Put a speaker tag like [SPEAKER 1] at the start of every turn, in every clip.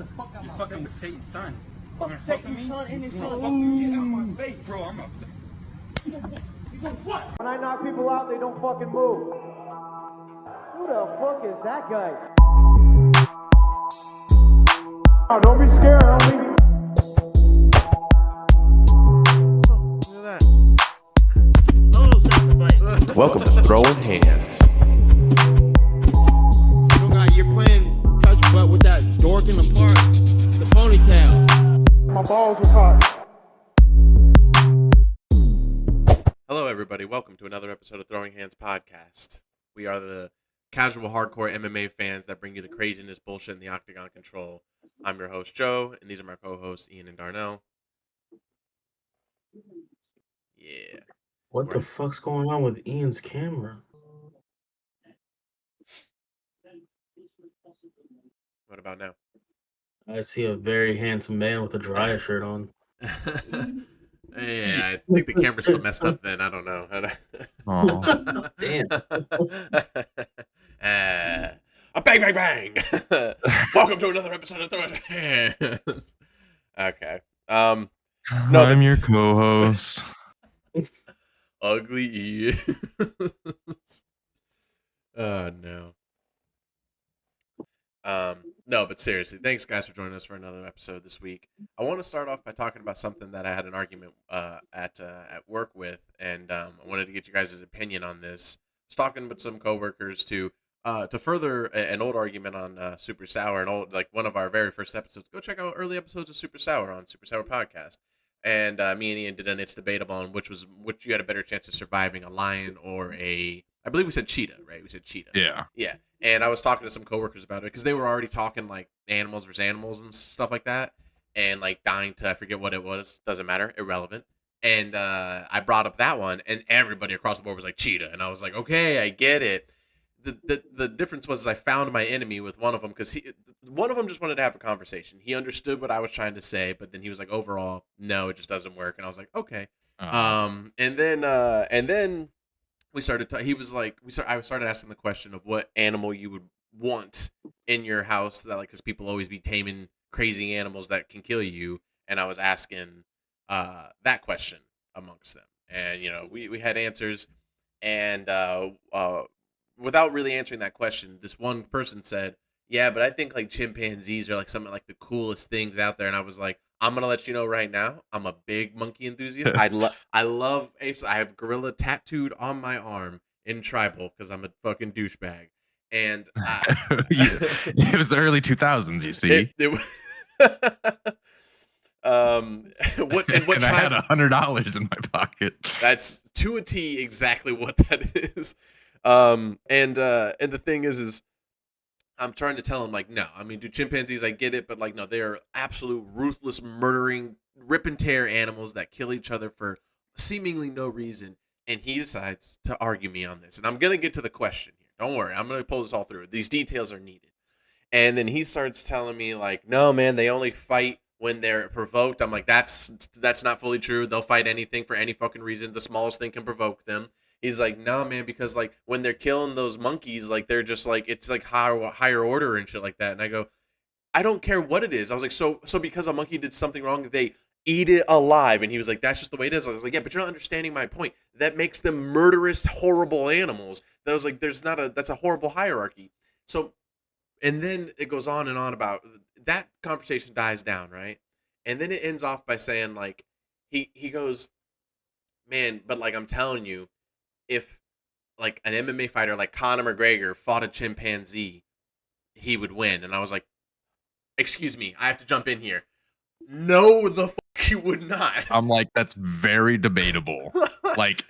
[SPEAKER 1] the fuck out
[SPEAKER 2] You
[SPEAKER 1] my
[SPEAKER 2] fucking
[SPEAKER 1] face.
[SPEAKER 2] Satan's son.
[SPEAKER 1] Fuck Satan's son and his son.
[SPEAKER 2] Get out my face, bro. I'm a... What?
[SPEAKER 3] When I knock people out, they don't fucking move. Who the fuck is that guy? Oh, don't be scared, homie.
[SPEAKER 4] Welcome to Throwing Hands.
[SPEAKER 5] You got you're playing touch butt with that dork in the park, the ponytail.
[SPEAKER 3] My balls are hot.
[SPEAKER 4] Hello, everybody. Welcome to another episode of Throwing Hands Podcast. We are the casual, hardcore MMA fans that bring you the craziness, bullshit, and the Octagon control. I'm your host, Joe, and these are my co-hosts, Ian and Darnell. Yeah.
[SPEAKER 6] What the fuck's going on with Ian's camera?
[SPEAKER 4] What about now?
[SPEAKER 6] I see a very handsome man with a dryer shirt on.
[SPEAKER 4] Yeah, I think the camera's still messed up then. I don't know.
[SPEAKER 6] Oh, damn.
[SPEAKER 4] Bang, bang, bang. Welcome to another episode of Throwing Hands. Okay. No,
[SPEAKER 7] I'm your co-host.
[SPEAKER 4] Ugly Ian. Oh, no. No, but seriously, thanks guys for joining us for another episode this week. I want to start off by talking about something that I had an argument at work with, and I wanted to get you guys' opinion on this. I was talking with some coworkers to further an old argument on SuperSour, like one of our very first episodes. Go check out early episodes of SuperSour on SuperSour Podcast. And me and Ian did an It's Debatable on which you had a better chance of surviving, a lion or I believe we said cheetah, right? We said cheetah.
[SPEAKER 7] Yeah.
[SPEAKER 4] Yeah. And I was talking to some coworkers about it because they were already talking like animals versus animals and stuff like that. And like dying to, I forget what it was. Doesn't matter. Irrelevant. And I brought up that one and everybody across the board was like cheetah. And I was like, okay, I get it. The difference was I found my enemy with one of them because one of them just wanted to have a conversation. He understood what I was trying to say, but then he was like, overall, no, it just doesn't work. And I was like, okay. And then we started. He was like, I started asking the question of what animal you would want in your house, that like because people always be taming crazy animals that can kill you, and I was asking that question amongst them, and we had answers, and without really answering that question, this one person said, yeah, but I think like chimpanzees are like some of like the coolest things out there, and I was like, I'm gonna let you know right now, I'm a big monkey enthusiast. I love apes. I have gorilla tattooed on my arm in tribal because I'm a fucking douchebag. And
[SPEAKER 7] It was the early 2000s, you see.
[SPEAKER 4] What
[SPEAKER 7] and I had $100 in my pocket.
[SPEAKER 4] That's to a T exactly what that is. And the thing is I'm trying to tell him, like, no, I mean, do chimpanzees, I get it, but, like, no, they are absolute ruthless, murdering, rip and tear animals that kill each other for seemingly no reason, and he decides to argue me on this. And I'm going to get to the question here. Don't worry. I'm going to pull this all through. These details are needed. And then he starts telling me, like, no, man, they only fight when they're provoked. I'm like, that's not fully true. They'll fight anything for any fucking reason. The smallest thing can provoke them. He's like, no, man, because like when they're killing those monkeys, like they're just like, it's like higher order and shit like that. And I go, I don't care what it is. I was like, so because a monkey did something wrong, they eat it alive. And he was like, that's just the way it is. I was like, yeah, but you're not understanding my point. That makes them murderous, horrible animals. That was like, that's a horrible hierarchy. So, and then it goes on and on about that conversation dies down, right? And then it ends off by saying like, he goes, man, but like I'm telling you, if like an MMA fighter like Conor McGregor fought a chimpanzee, he would win. And I was like, excuse me, I have to jump in here. No, the fuck you would not.
[SPEAKER 7] I'm like, that's very debatable. Like,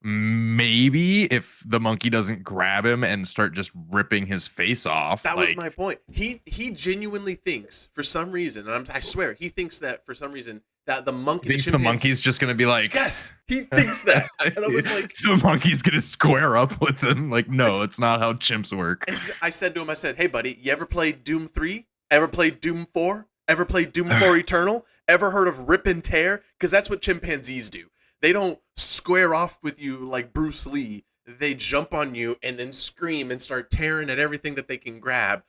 [SPEAKER 7] maybe if the monkey doesn't grab him and start just ripping his face off.
[SPEAKER 4] That was my point. He genuinely thinks for some reason, and I swear, he thinks that for some reason that the monkey,
[SPEAKER 7] the monkey's just gonna be like,
[SPEAKER 4] yes, he thinks that. And I was like,
[SPEAKER 7] the monkey's gonna square up with him. Like, no, it's not how chimps work.
[SPEAKER 4] I said to him, hey buddy, you ever played Doom 3? Ever played Doom 4? Ever played Doom 4 Eternal? Ever heard of rip and tear? Because that's what chimpanzees do. They don't square off with you like Bruce Lee. They jump on you and then scream and start tearing at everything that they can grab.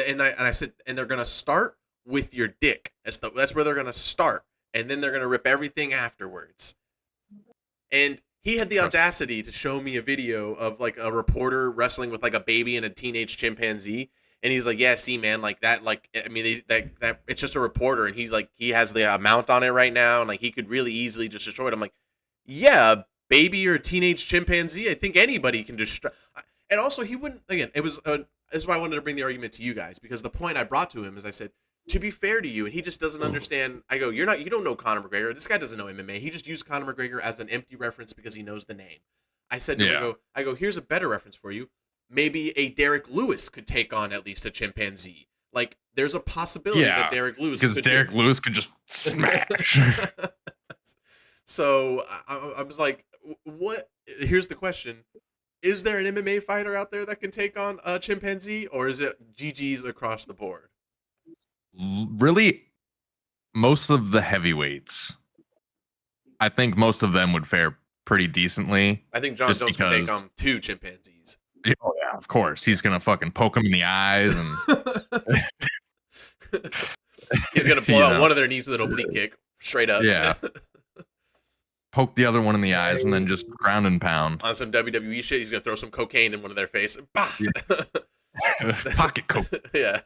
[SPEAKER 4] And I said, and they're gonna start with your dick. That's where they're gonna start, and then they're gonna rip everything afterwards. And he had the audacity to show me a video of like a reporter wrestling with like a baby and a teenage chimpanzee. And he's like, yeah, see, man, like that, like, I mean, that it's just a reporter. And he's like, he has the mount on it right now. And like, he could really easily just destroy it. I'm like, yeah, a baby or a teenage chimpanzee. I think anybody can destroy. And also he wouldn't, again, this is why I wanted to bring the argument to you guys, because the point I brought to him is I said, to be fair to you, and he just doesn't understand. I go, you don't know Conor McGregor. This guy doesn't know MMA. He just used Conor McGregor as an empty reference because he knows the name. I said to him, I go, here's a better reference for you. Maybe a Derek Lewis could take on at least a chimpanzee. Like, there's a possibility that Derek Lewis
[SPEAKER 7] because Derek Lewis could just smash.
[SPEAKER 4] So I was like, what? Here's the question. Is there an MMA fighter out there that can take on a chimpanzee, or is it GG's across the board?
[SPEAKER 7] Really, most of the heavyweights, I think most of them would fare pretty decently.
[SPEAKER 4] I think John Jones can take on 2 chimpanzees.
[SPEAKER 7] Oh yeah, of course. He's gonna fucking poke him in the eyes and
[SPEAKER 4] he's gonna blow out one of their knees with an oblique kick, straight up.
[SPEAKER 7] Yeah. Poke the other one in the eyes and then just ground and pound.
[SPEAKER 4] On some WWE shit, he's gonna throw some cocaine in one of their face. Bah!
[SPEAKER 7] Yeah. Pocket coke.
[SPEAKER 4] Yeah.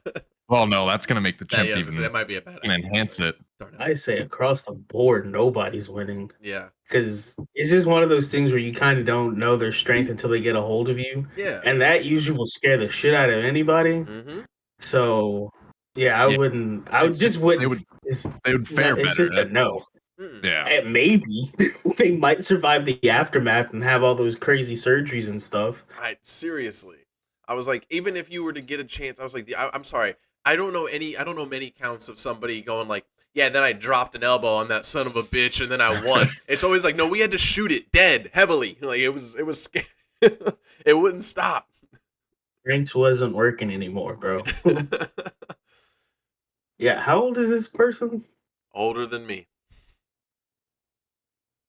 [SPEAKER 7] Well, no, that's gonna make the chimp even.
[SPEAKER 4] That might be a bad idea.
[SPEAKER 7] Enhance it.
[SPEAKER 6] I say across the board, nobody's winning.
[SPEAKER 4] Yeah.
[SPEAKER 6] Because it's just one of those things where you kind of don't know their strength until they get a hold of you.
[SPEAKER 4] Yeah.
[SPEAKER 6] And that usually will scare the shit out of anybody.
[SPEAKER 4] Mm-hmm.
[SPEAKER 6] So, yeah, I wouldn't. I would just wouldn't.
[SPEAKER 7] They would fare better.
[SPEAKER 6] It's just a no.
[SPEAKER 7] Yeah.
[SPEAKER 6] And maybe they might survive the aftermath and have all those crazy surgeries and stuff.
[SPEAKER 4] Right. Seriously. I was like, even if you were to get a chance, I was like, I'm sorry. I don't know many counts of somebody going like, yeah, then I dropped an elbow on that son of a bitch and then I won. It's always like, no, we had to shoot it dead heavily. Like it was scary. It wouldn't stop.
[SPEAKER 6] Drinks wasn't working anymore, bro. Yeah, how old is this person?
[SPEAKER 4] Older than me.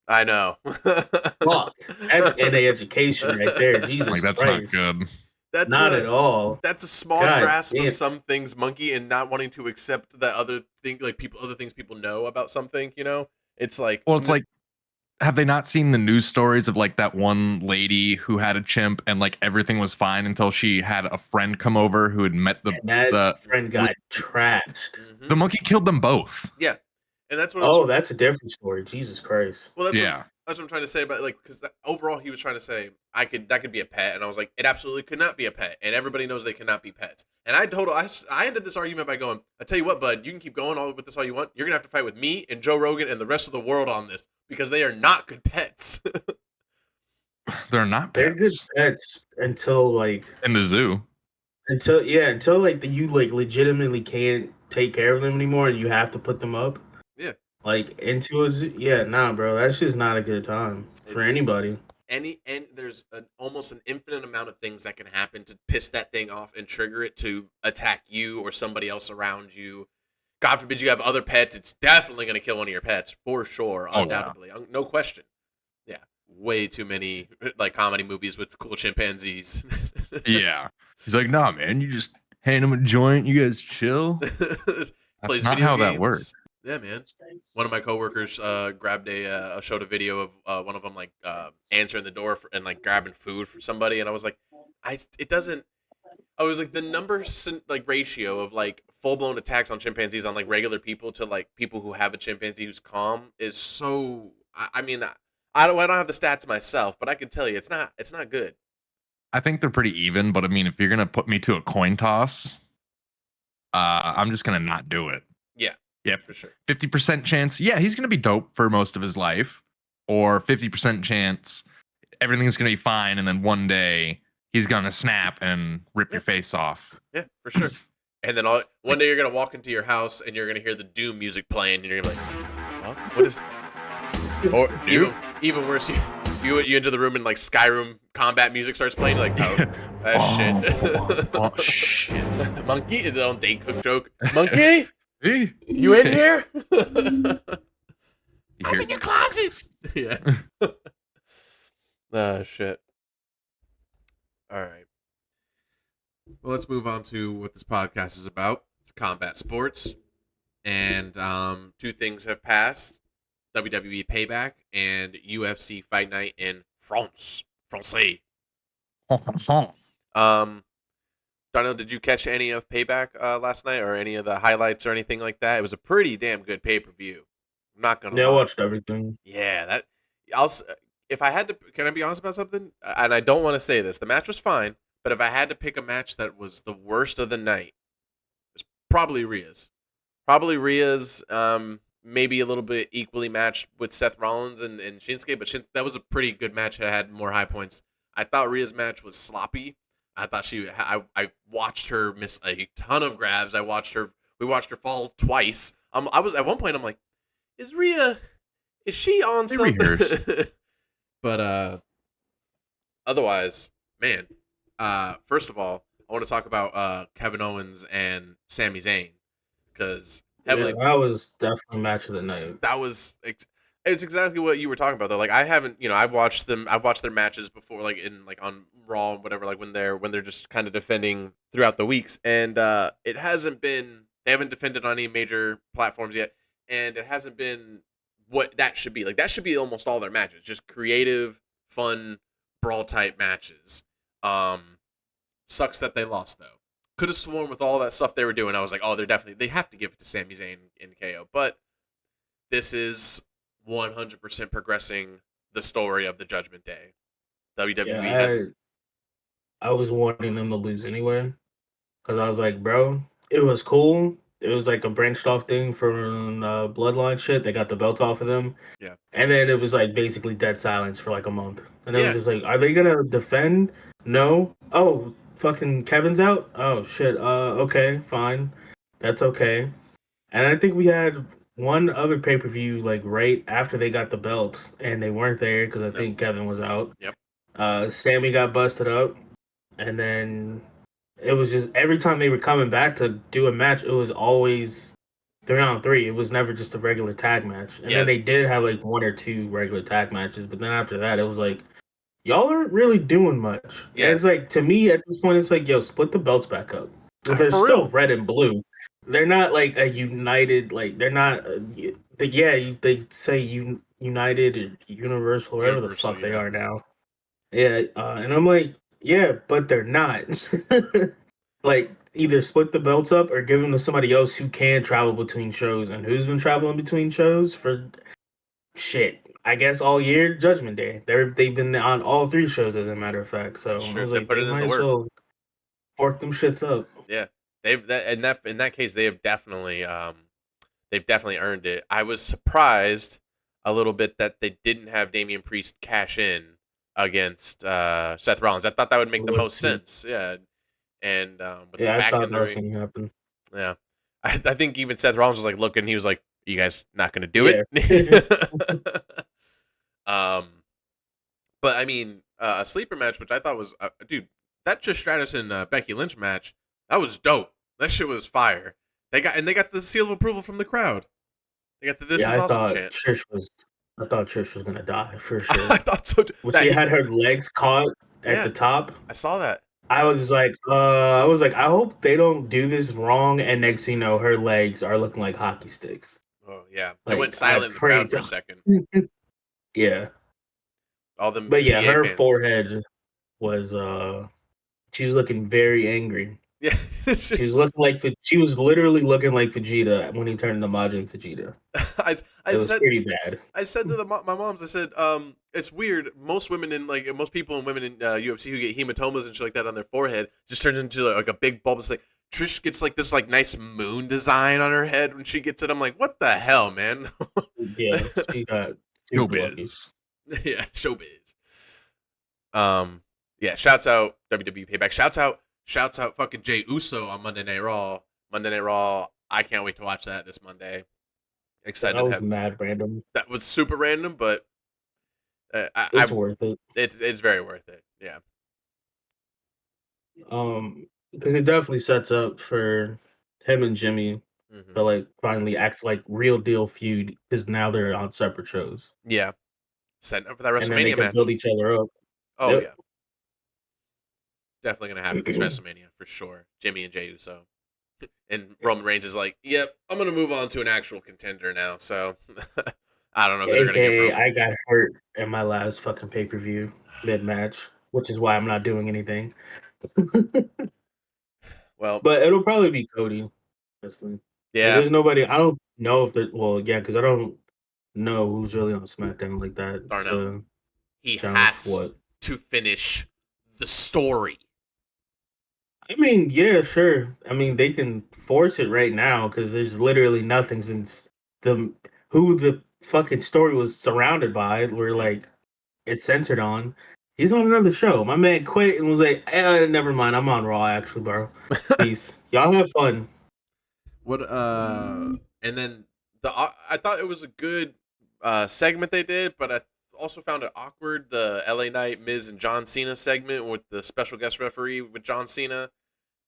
[SPEAKER 4] I know.
[SPEAKER 6] Fuck. That's NA education right there. Jesus
[SPEAKER 7] like that's
[SPEAKER 6] Christ.
[SPEAKER 7] not good.
[SPEAKER 4] That's
[SPEAKER 6] not at all.
[SPEAKER 4] That's a small grasp of some things, Monkey, and not wanting to accept that other things people know about something. You know, it's like,
[SPEAKER 7] well, it's like, have they not seen the news stories of like that one lady who had a chimp and like everything was fine until she had a friend come over who had met the
[SPEAKER 6] friend got trashed.
[SPEAKER 4] Mm-hmm.
[SPEAKER 7] The monkey killed them both.
[SPEAKER 4] Yeah, and that's what.
[SPEAKER 6] That's a different story. Jesus Christ.
[SPEAKER 4] Well, that's what I'm trying to say about, like, because overall he was trying to say that could be a pet, and I was like, it absolutely could not be a pet, and everybody knows they cannot be pets. And I ended this argument by going, I tell you what, bud, you can keep going with this all you want. You're gonna have to fight with me and Joe Rogan and the rest of the world on this because they are not good pets.
[SPEAKER 7] They're not pets.
[SPEAKER 6] They're good pets until like
[SPEAKER 7] in the zoo.
[SPEAKER 6] Until like you like legitimately can't take care of them anymore, and you have to put them up.
[SPEAKER 4] Yeah.
[SPEAKER 6] Like into a zoo. Yeah, nah, bro. That's just not a good time for anybody.
[SPEAKER 4] And there's almost an infinite amount of things that can happen to piss that thing off and trigger it to attack you or somebody else around you. God forbid you have other pets. It's definitely going to kill one of your pets for sure, undoubtedly. Yeah. No question. Yeah. Way too many like comedy movies with cool chimpanzees.
[SPEAKER 7] Yeah. He's like, nah, man, you just hand him a joint. You guys chill. That's not how that works.
[SPEAKER 4] Yeah, man. One of my coworkers grabbed showed a video of one of them like answering the door and like grabbing food for somebody, and I was like, I was like the ratio of like full blown attacks on chimpanzees on like regular people to like people who have a chimpanzee who's calm is so. I mean, I don't have the stats myself, but I can tell you it's not good.
[SPEAKER 7] I think they're pretty even, but I mean, if you're gonna put me to a coin toss, I'm just gonna not do it.
[SPEAKER 4] Yeah.
[SPEAKER 7] Yeah,
[SPEAKER 4] for sure.
[SPEAKER 7] 50% chance, yeah, he's going to be dope for most of his life. Or 50% chance everything's going to be fine, and then one day he's going to snap and rip your face off.
[SPEAKER 4] Yeah, for sure. And then one day you're going to walk into your house and you're going to hear the Doom music playing, and you're like, what is... Or even worse, you enter the room and like Skyrim combat music starts playing, like, oh, shit.
[SPEAKER 7] Oh, shit.
[SPEAKER 4] Monkey, it's on Dane Cook joke. Monkey? Hey, you in here? I'm in your closet. Yeah. Shit. All right. Well, let's move on to what this podcast is about. It's combat sports. and two things have passed: WWE Payback and UFC Fight Night in France. Francais. Um, Darnell, did you catch any of Payback last night, or any of the highlights or anything like that? It was a pretty damn good pay-per-view. I'm not gonna
[SPEAKER 6] Yeah, I
[SPEAKER 4] lie.
[SPEAKER 6] watched everything.
[SPEAKER 4] Yeah, that if I had to, can I be honest about something? And I don't want to say this. The match was fine, but if I had to pick a match that was the worst of the night, it's probably Rhea's. Probably Rhea's. Maybe a little bit equally matched with Seth Rollins and Shinsuke, but that was a pretty good match. It had more high points. I thought Rhea's match was sloppy. I thought I watched her miss a ton of grabs. We watched her fall twice. I was at one point. I'm like, is she on
[SPEAKER 7] They
[SPEAKER 4] something?
[SPEAKER 7] rehearsed.
[SPEAKER 4] But otherwise, man. First of all, I want to talk about Kevin Owens and Sami Zayn, because heavily
[SPEAKER 6] Yeah, that was definitely match of the night.
[SPEAKER 4] that was it's exactly what you were talking about though. Like I haven't, I've watched their matches before, like on Raw and whatever, like when they're just kind of defending throughout the weeks, and they haven't defended on any major platforms yet, and it hasn't been what that should be. Like that should be almost all their matches, just creative, fun, brawl type matches. Sucks that they lost though. Could have sworn with all that stuff they were doing, I was like, oh, they have to give it to Sami Zayn and KO. But this is 100% progressing the story of the Judgment Day. WWE has.
[SPEAKER 6] I was wanting them to lose anyway, because I was like, bro, it was cool. It was like a branched off thing from Bloodline shit. They got the belt off of them.
[SPEAKER 4] Yeah.
[SPEAKER 6] And then it was like basically dead silence for like a month. And it
[SPEAKER 4] Yeah.
[SPEAKER 6] was just like, are they gonna defend? No. Oh, fucking Kevin's out? Oh shit. Okay, fine. That's okay. And I think we had one other pay-per-view like right after they got the belts and they weren't there because I think Kevin was out.
[SPEAKER 4] Yep.
[SPEAKER 6] Sammy got busted up, and then it was just every time they were coming back to do a match, it was always 3-on-3. It was never just a regular tag match. And
[SPEAKER 4] Yeah.
[SPEAKER 6] then they did have like one or two regular tag matches, but then after that, it was like, y'all aren't really doing much.
[SPEAKER 4] Yeah.
[SPEAKER 6] And it's like, to me at this point, it's like, yo, split the belts back up. They're
[SPEAKER 4] For
[SPEAKER 6] still
[SPEAKER 4] real.
[SPEAKER 6] red and blue. They're not like a united, like they're not. They say United or Universal, whatever the
[SPEAKER 4] Universal,
[SPEAKER 6] fuck they
[SPEAKER 4] yeah.
[SPEAKER 6] are now. Yeah, and I'm like, yeah, but they're not. Like, either split the belts up or give them to somebody else who can travel between shows. And who's been traveling between shows for shit? I guess all year, Judgment Day. They've been on all three shows, as a matter of fact. So
[SPEAKER 4] Sure,
[SPEAKER 6] I was
[SPEAKER 4] they
[SPEAKER 6] like,
[SPEAKER 4] put
[SPEAKER 6] they
[SPEAKER 4] it in
[SPEAKER 6] might
[SPEAKER 4] the
[SPEAKER 6] as
[SPEAKER 4] work.
[SPEAKER 6] well fork them shits up.
[SPEAKER 4] Yeah. In that case, they have definitely earned it. I was surprised a little bit that they didn't have Damian Priest cash in against Seth Rollins. I thought that would make the most sense. Yeah. And with the
[SPEAKER 6] Yeah, I
[SPEAKER 4] back
[SPEAKER 6] thought that was
[SPEAKER 4] injury,
[SPEAKER 6] going to happen.
[SPEAKER 4] yeah, I think even Seth Rollins was like looking. He was like, "You guys not going to do it?" But I mean, a sleeper match, which I thought was, dude, that Trish Stratus and Becky Lynch match, that was dope. That shit was fire. They got the seal of approval from the crowd. They got the "This is awesome" chant.
[SPEAKER 6] I thought Trish was going to die for sure.
[SPEAKER 4] I thought so too.
[SPEAKER 6] When she had her legs caught at the top,
[SPEAKER 4] I saw that.
[SPEAKER 6] I was like, I hope they don't do this wrong. And next thing you know, her legs are looking like hockey sticks.
[SPEAKER 4] Oh yeah,
[SPEAKER 6] Like,
[SPEAKER 4] they went silent in the crowd for a second.
[SPEAKER 6] Yeah.
[SPEAKER 4] All them,
[SPEAKER 6] But yeah,
[SPEAKER 4] VA
[SPEAKER 6] her
[SPEAKER 4] fans.
[SPEAKER 6] forehead was she was looking very angry.
[SPEAKER 4] Yeah,
[SPEAKER 6] She was literally looking like Vegeta when he turned to Majin Vegeta.
[SPEAKER 4] I
[SPEAKER 6] It was
[SPEAKER 4] said
[SPEAKER 6] pretty bad.
[SPEAKER 4] I said to my moms, I said, it's weird. Most people and women in UFC who get hematomas and shit like that on their forehead just turns into like a big bulb. It's like Trish gets like this like nice moon design on her head when she gets it. I'm like, what the hell, man?
[SPEAKER 6] Yeah, she got super lucky.
[SPEAKER 7] Showbiz.
[SPEAKER 4] Yeah, showbiz. Yeah, shouts out WWE Payback. Shouts out fucking Jey Uso on Monday Night Raw. Monday Night Raw. I can't wait to watch that this Monday. Excited
[SPEAKER 6] That
[SPEAKER 4] to
[SPEAKER 6] was
[SPEAKER 4] have.
[SPEAKER 6] mad random.
[SPEAKER 4] That was super random, but
[SPEAKER 6] It's worth it.
[SPEAKER 4] It's very worth it. Yeah.
[SPEAKER 6] Because it definitely sets up for him and Jimmy
[SPEAKER 4] Mm-hmm.
[SPEAKER 6] to like finally act like real deal feud, because now they're on separate shows.
[SPEAKER 4] Yeah. Setting up for that
[SPEAKER 6] And then they
[SPEAKER 4] WrestleMania
[SPEAKER 6] can
[SPEAKER 4] match.
[SPEAKER 6] build each other up.
[SPEAKER 4] Oh
[SPEAKER 6] Yep.
[SPEAKER 4] yeah. Definitely gonna happen this WrestleMania for sure. Jimmy and Jey Uso. And Roman Reigns is like, "Yep, I'm gonna move on to an actual contender now." So I don't know who they're gonna give
[SPEAKER 6] AKA,
[SPEAKER 4] Roman.
[SPEAKER 6] I got hurt in my last fucking pay-per-view mid-match, which is why I'm not doing anything.
[SPEAKER 4] Well,
[SPEAKER 6] But it'll probably be Cody. Honestly. Like,
[SPEAKER 4] yeah,
[SPEAKER 6] there's nobody. I don't know if there. Well, yeah, because I don't know who's really on SmackDown like that
[SPEAKER 4] Darnell.
[SPEAKER 6] to
[SPEAKER 4] He
[SPEAKER 6] challenge
[SPEAKER 4] has
[SPEAKER 6] what.
[SPEAKER 4] to finish the story.
[SPEAKER 6] I mean, yeah, sure. I mean, they can force it right now because there's literally nothing since the who the fucking story was surrounded by, where like it's centered on. He's on another show. My man quit and was like, never mind. I'm on Raw, actually, bro. Peace. Y'all have fun.
[SPEAKER 4] What and then I thought it was a good segment they did, but I also found it awkward the LA Knight, Miz, and John Cena segment with the special guest referee with John Cena.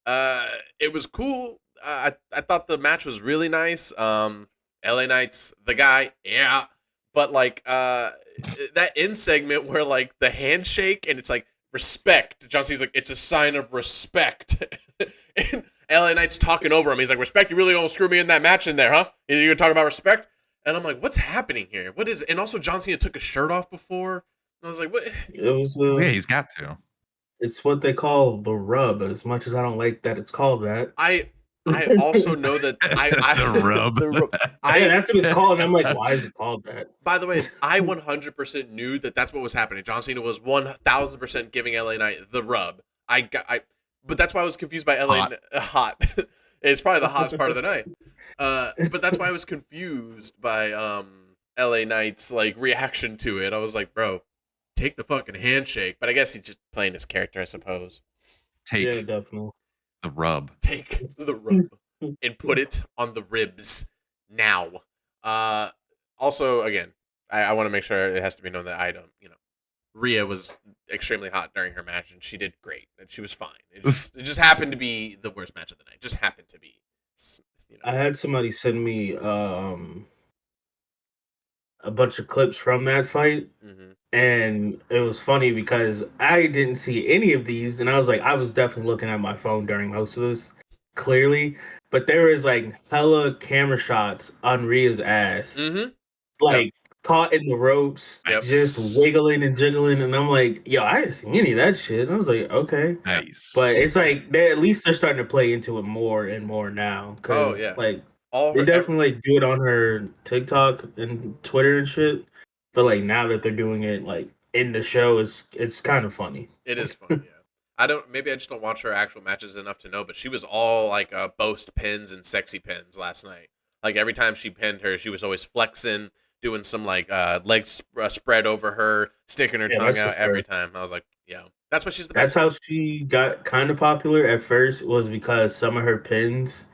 [SPEAKER 4] It was cool. I thought the match was really nice. LA Knight's the guy, yeah. But like that end segment where like the handshake and it's like respect. John Cena's like, it's a sign of respect. And LA Knight's talking over him. He's like, respect, you really gonna screw me in that match in there, huh? You gonna talk about respect? And I'm like, what's happening here? What is? And also John Cena took his shirt off before. And I was like, what?
[SPEAKER 6] It was.
[SPEAKER 7] Yeah, he's got to.
[SPEAKER 6] It's what they call the rub. As much as I don't like that it's called that.
[SPEAKER 4] I also know that
[SPEAKER 7] The rub.
[SPEAKER 6] Yeah, that's what it's called. And I'm like, why is it called that?
[SPEAKER 4] By the way, I 100% knew that that's what was happening. John Cena was 1,000% giving LA Knight the rub. But that's why I was confused by LA hot. It's probably the hottest part of the night. But that's why I was confused by LA Knight's like reaction to it. I was like, bro, take the fucking handshake. But I guess he's just playing his character, I suppose.
[SPEAKER 6] Yeah,
[SPEAKER 7] Take
[SPEAKER 6] definitely.
[SPEAKER 7] the rub.
[SPEAKER 4] Take the rub and put it on the ribs now. Also, again, I want to make sure it has to be known that I don't, Rhea was extremely hot during her match, and she did great, and she was fine. It just happened to be the worst match of the night. Just happened to be.
[SPEAKER 6] I had somebody send me a bunch of clips from that fight, and it was funny because I didn't see any of these, and I was like, I was definitely looking at my phone during most of this, clearly, but there was like hella camera shots on Rhea's ass, like caught in the ropes, just wiggling and jiggling, and I'm like, yo, I didn't see any of that shit. And I was like, okay,
[SPEAKER 7] Nice.
[SPEAKER 6] but it's like at least they're starting to play into it more and more now.
[SPEAKER 4] Oh yeah,
[SPEAKER 6] like
[SPEAKER 4] all
[SPEAKER 6] they definitely like do it on her TikTok and Twitter and shit. But like now that they're doing it like in the show, it's kind of funny.
[SPEAKER 4] It is funny, yeah. Maybe I just don't watch her actual matches enough to know, but she was all like boast pins and sexy pins last night. Like every time she pinned her, she was always flexing, doing some like leg spread over her, sticking her tongue out every time. I was like, yeah, that's why she's the best.
[SPEAKER 6] That's how she got kind of popular at first, was because some of her pins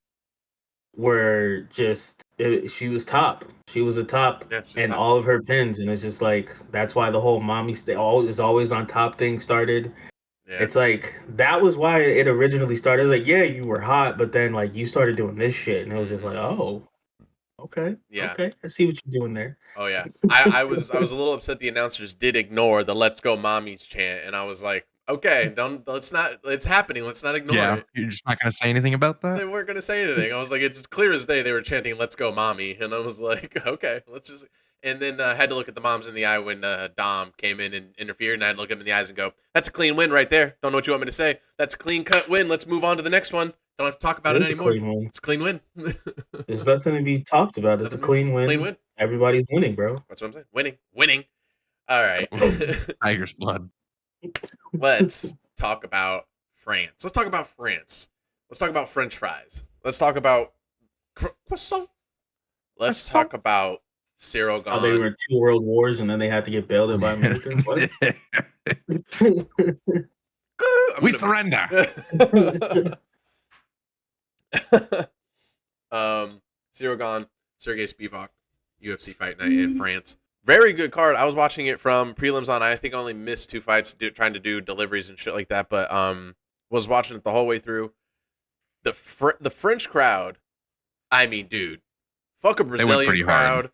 [SPEAKER 6] were just she was top. She was a top in all of her pins, and it's just like that's why the whole mommy is always on top thing started. Yeah. It's like that was why it originally started. It's like, yeah, you were hot, but then like you started doing this shit, and it was just like, oh, okay,
[SPEAKER 4] yeah,
[SPEAKER 6] okay, I see what you're doing there.
[SPEAKER 4] Oh yeah, I was a little upset the announcers did ignore the "Let's Go Mommies" chant, and I was like, okay, it's happening. Let's not ignore it.
[SPEAKER 7] You're just not gonna say anything about that?
[SPEAKER 4] They weren't gonna say anything. I was like, it's clear as day they were chanting "Let's go, mommy," and I was like, okay, let's just. And then I had to look at the moms in the eye when Dom came in and interfered, and I had to look him in the eyes and go, "That's a clean win right there. Don't know what you want me to say. That's a clean cut win. Let's move on to the next one. Don't have to talk about it anymore. It's a clean win.
[SPEAKER 6] There's nothing to be talked about. It's a clean win.
[SPEAKER 4] Clean win.
[SPEAKER 6] Everybody's winning, bro.
[SPEAKER 4] That's what I'm saying. Winning. All right.
[SPEAKER 7] Tiger's blood.
[SPEAKER 4] Let's talk about France. Let's talk about France. Let's talk about French fries. Let's talk about croissant. Let's talk about Cyril Gone.
[SPEAKER 6] Oh, they were 2 world wars and then they had to get bailed out by America. What?
[SPEAKER 7] We surrender.
[SPEAKER 4] Cyril Gone, Sergey Spivak, UFC Fight Night in France. Very good card. I was watching it from prelims on. I think I only missed 2 fights trying to do deliveries and shit like that, but was watching it the whole way through. The French crowd, I mean, dude, fuck a Brazilian crowd,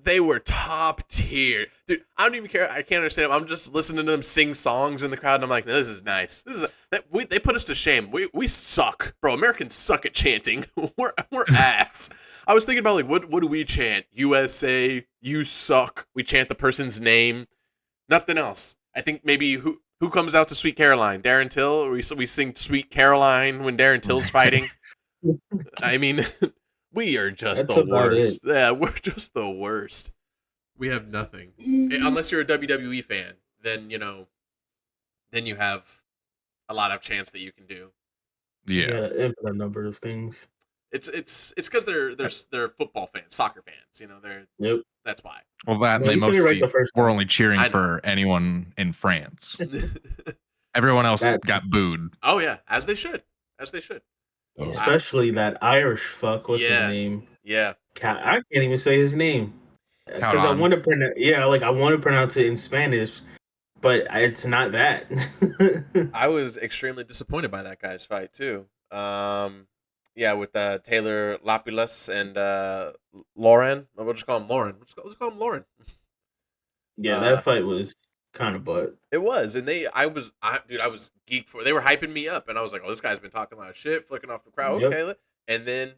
[SPEAKER 4] They were top tier, dude. I don't even care. I can't understand them. I'm just listening to them sing songs in the crowd, and I'm like, this is nice. They put us to shame. We suck, bro. Americans suck at chanting. we're ass. I was thinking about like what do we chant? USA, you suck. We chant the person's name. Nothing else. I think maybe who comes out to Sweet Caroline? Darren Till. We sing Sweet Caroline when Darren Till's fighting. I mean. We are just the worst. Yeah, we're just the worst. We have nothing. Unless you're a WWE fan, then then you have a lot of chance that you can do.
[SPEAKER 6] Yeah, infinite number of things.
[SPEAKER 4] It's because they're football fans, soccer fans.
[SPEAKER 6] Yep.
[SPEAKER 4] That's why.
[SPEAKER 7] Well, that
[SPEAKER 6] Well,
[SPEAKER 7] they
[SPEAKER 6] you said it right
[SPEAKER 7] mostly
[SPEAKER 6] the first
[SPEAKER 7] were
[SPEAKER 6] time.
[SPEAKER 7] only cheering for anyone in France. Everyone else got booed.
[SPEAKER 4] Oh yeah, as they should.
[SPEAKER 6] Especially that Irish fuck. What's his name?
[SPEAKER 4] Yeah.
[SPEAKER 6] I can't even say his name because I
[SPEAKER 7] on.
[SPEAKER 6] want to pronounce. Yeah, like I want to pronounce it in Spanish, but it's not that.
[SPEAKER 4] I was extremely disappointed by that guy's fight too. Yeah, with Taylor Lapilus and Lauren. We'll just call him Lauren. Let's call him Lauren.
[SPEAKER 6] Yeah, that fight was kind of butt.
[SPEAKER 4] It was, and I was geeked for. They were hyping me up, and I was like, "Oh, this guy's been talking a lot of shit, flicking off the crowd."
[SPEAKER 6] Yep.
[SPEAKER 4] Okay, and then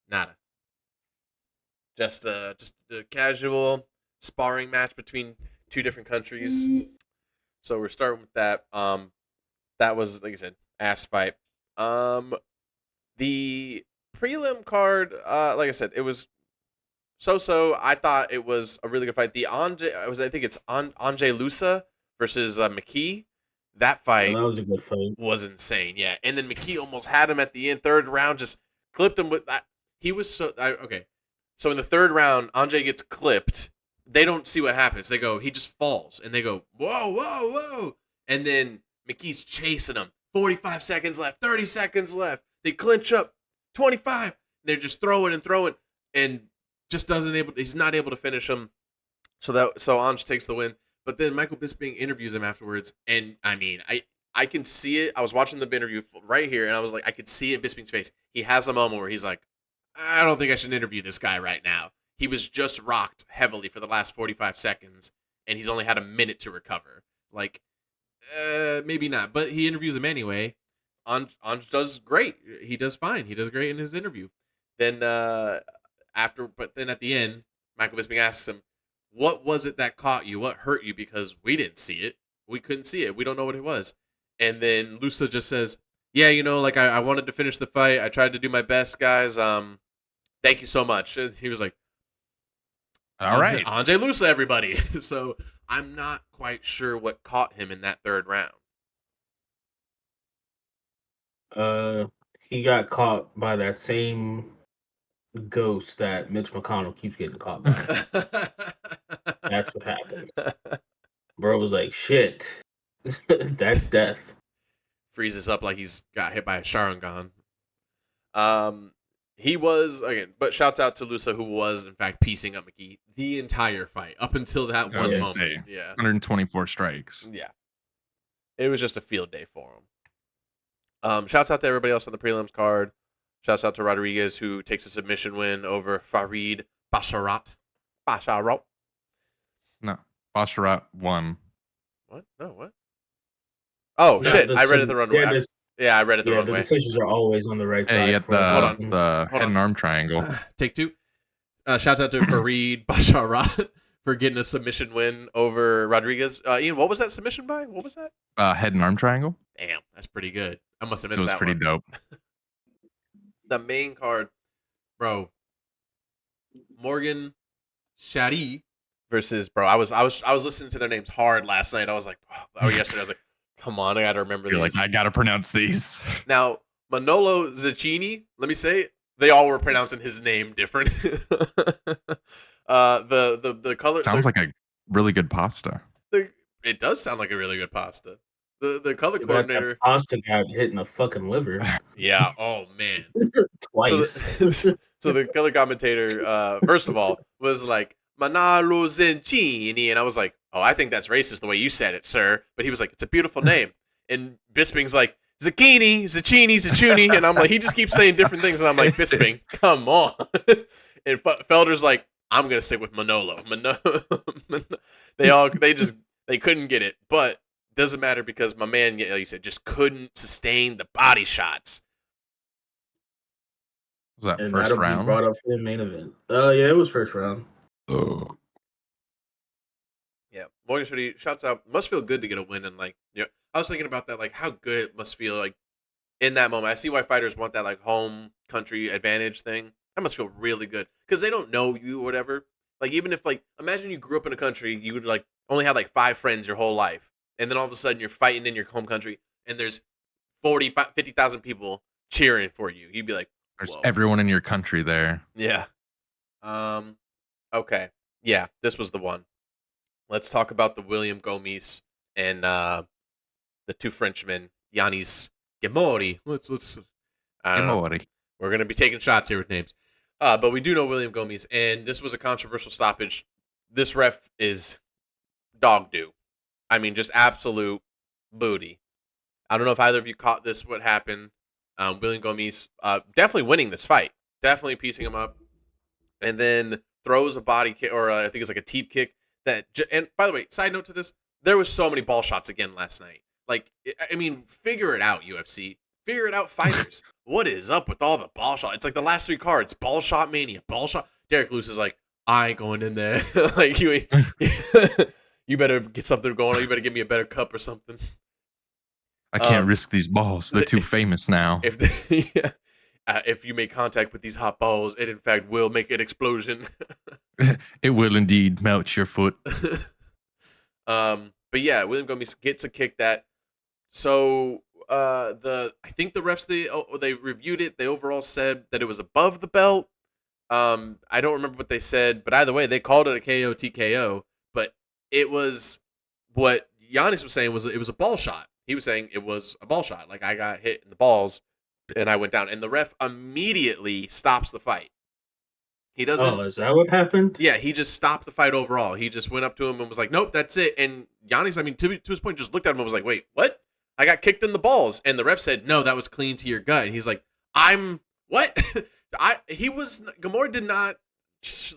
[SPEAKER 4] nada. Just a casual sparring match between two different countries. So we're starting with that. That was, like I said, ass fight. The prelim card, like I said, it was so. I thought it was a really good fight. I think it's Anjay Lusa versus McKee. That fight
[SPEAKER 6] that was a good fight.
[SPEAKER 4] Was insane, yeah. And then McKee almost had him at the end, third round, just clipped him with that. He was okay. So in the third round, Anjay gets clipped. They don't see what happens. They go, he just falls, and they go, whoa. And then McKee's chasing him. 45 seconds left, 30 seconds left. They clinch up, 25. They're just throwing, and just he's not able to finish him. So Anj takes the win. But then Michael Bisping interviews him afterwards, and I mean, I can see it. I was watching the interview right here, and I was like, I could see it in Bisping's face. He has a moment where he's like, I don't think I should interview this guy right now. He was just rocked heavily for the last 45 seconds, and he's only had a minute to recover. Like, maybe not, but he interviews him anyway. Anj does great. He does fine. He does great in his interview. Then then at the end, Michael Bisping asks him, what was it that caught you? What hurt you? Because we didn't see it. We couldn't see it. We don't know what it was. And then Lusa just says, yeah, like I wanted to finish the fight. I tried to do my best, guys. Thank you so much. And he was like,
[SPEAKER 7] all right.
[SPEAKER 4] Anjay Lusa, everybody. So I'm not quite sure what caught him in that third round.
[SPEAKER 6] He got caught by that same ghost that Mitch McConnell keeps getting caught by. That's what happened. Bro was like, shit. That's death.
[SPEAKER 4] Freezes up like he's got hit by a Sharingan. He was, again, but shouts out to Lusa, who was, in fact, piecing up McKee the entire fight up until that one moment. Yeah.
[SPEAKER 7] 124 strikes.
[SPEAKER 4] Yeah. It was just a field day for him. Shouts out to everybody else on the prelims card. Shouts out to Rodriguez, who takes a submission win over Farid Basharat.
[SPEAKER 7] No. Basharat won.
[SPEAKER 4] What? No, what? Oh,
[SPEAKER 6] Yeah,
[SPEAKER 4] shit. I read it the wrong way. I read it the wrong
[SPEAKER 6] the
[SPEAKER 4] way.
[SPEAKER 6] decisions are always on the right
[SPEAKER 7] Hey,
[SPEAKER 6] side.
[SPEAKER 7] you got the head and arm triangle.
[SPEAKER 4] Take two. Shouts out to Farid Basharat for getting a submission win over Rodriguez. Ian, what was that submission by? What was that?
[SPEAKER 7] Head and arm triangle.
[SPEAKER 4] Damn, that's pretty good. I must have
[SPEAKER 7] It
[SPEAKER 4] missed
[SPEAKER 7] was
[SPEAKER 4] that
[SPEAKER 7] pretty
[SPEAKER 4] one.
[SPEAKER 7] dope.
[SPEAKER 4] The main card, bro. Morgan Shadi versus I was listening to their names hard last night. I was like, yesterday. I was like, come on, I gotta remember
[SPEAKER 7] You're
[SPEAKER 4] these.
[SPEAKER 7] like, I gotta pronounce these.
[SPEAKER 4] Now, Manolo Zacchini, let me say it, they all were pronouncing his name different. The color
[SPEAKER 7] Sounds like a really good pasta.
[SPEAKER 4] it does sound like a really good pasta. The color coordinator,
[SPEAKER 6] Pasta got hit in the fucking liver.
[SPEAKER 4] yeah. Oh man,
[SPEAKER 6] Twice.
[SPEAKER 4] So the color commentator, first of all, was like Manolo Zacchini, and I was like, oh, I think that's racist the way you said it, sir. But he was like, it's a beautiful name, and Bisping's like, Zucchini, and I'm like, he just keeps saying different things, and I'm like, Bisping, come on. And Felder's like, I'm gonna stick with Manolo. They couldn't get it, but doesn't matter because my man, like you said, just couldn't sustain the body shots.
[SPEAKER 7] Was that
[SPEAKER 6] And
[SPEAKER 7] first
[SPEAKER 6] that'll be
[SPEAKER 7] round?
[SPEAKER 6] brought up for the main event. Yeah, it was first round.
[SPEAKER 7] Oh.
[SPEAKER 4] Yeah, Morgan City, shouts out. Must feel good to get a win, and like, I was thinking about that, like how good it must feel like in that moment. I see why fighters want that like home country advantage thing. That must feel really good because they don't know you or whatever. Like even if like imagine you grew up in a country you would like only had like 5 friends your whole life, and then all of a sudden you're fighting in your home country and there's 50,000 people cheering for you. You'd be like,
[SPEAKER 7] There's
[SPEAKER 4] whoa.
[SPEAKER 7] everyone in your country there.
[SPEAKER 4] Yeah. Okay. Yeah, this was the one. Let's talk about the William Gomis and the two Frenchmen, Yanis Gemori. Let's I don't know.
[SPEAKER 7] Gemori.
[SPEAKER 4] We're gonna be taking shots here with names. But we do know William Gomis, and this was a controversial stoppage. This ref is dog do. I mean, just absolute booty. I don't know if either of you caught this, what happened. William Gomis definitely winning this fight. Definitely piecing him up. And then throws a body kick, or I think it's like a teep kick. And by the way, side note to this, there was so many ball shots again last night. Like, I mean, figure it out, UFC. Figure it out, fighters. What is up with all the ball shot? It's like the last 3 cards. Ball shot mania. Ball shot. Derek Lewis is like, I ain't going in there. Like, you better get something going on. You better give me a better cup or something.
[SPEAKER 7] I can't risk these balls. They're too famous now.
[SPEAKER 4] If you make contact with these hot balls, it in fact will make an explosion.
[SPEAKER 7] It will indeed melt your foot.
[SPEAKER 4] But yeah, William Gomis gets a kick that. So I think the refs they reviewed it. They overall said that it was above the belt. I don't remember what they said, but either way, they called it a KO TKO. But it was what Giannis was saying was it was a ball shot. He was saying it was a ball shot. Like I got hit in the balls and I went down. And the ref immediately stops the fight. He doesn't.
[SPEAKER 6] Oh, is that what happened?
[SPEAKER 4] Yeah, he just stopped the fight overall. He just went up to him and was like, "Nope, that's it." And Giannis, I mean, to his point, just looked at him and was like, "Wait, what? I got kicked in the balls." And the ref said, "No, that was clean to your gut." And he's like, "I'm what?" Gamora did not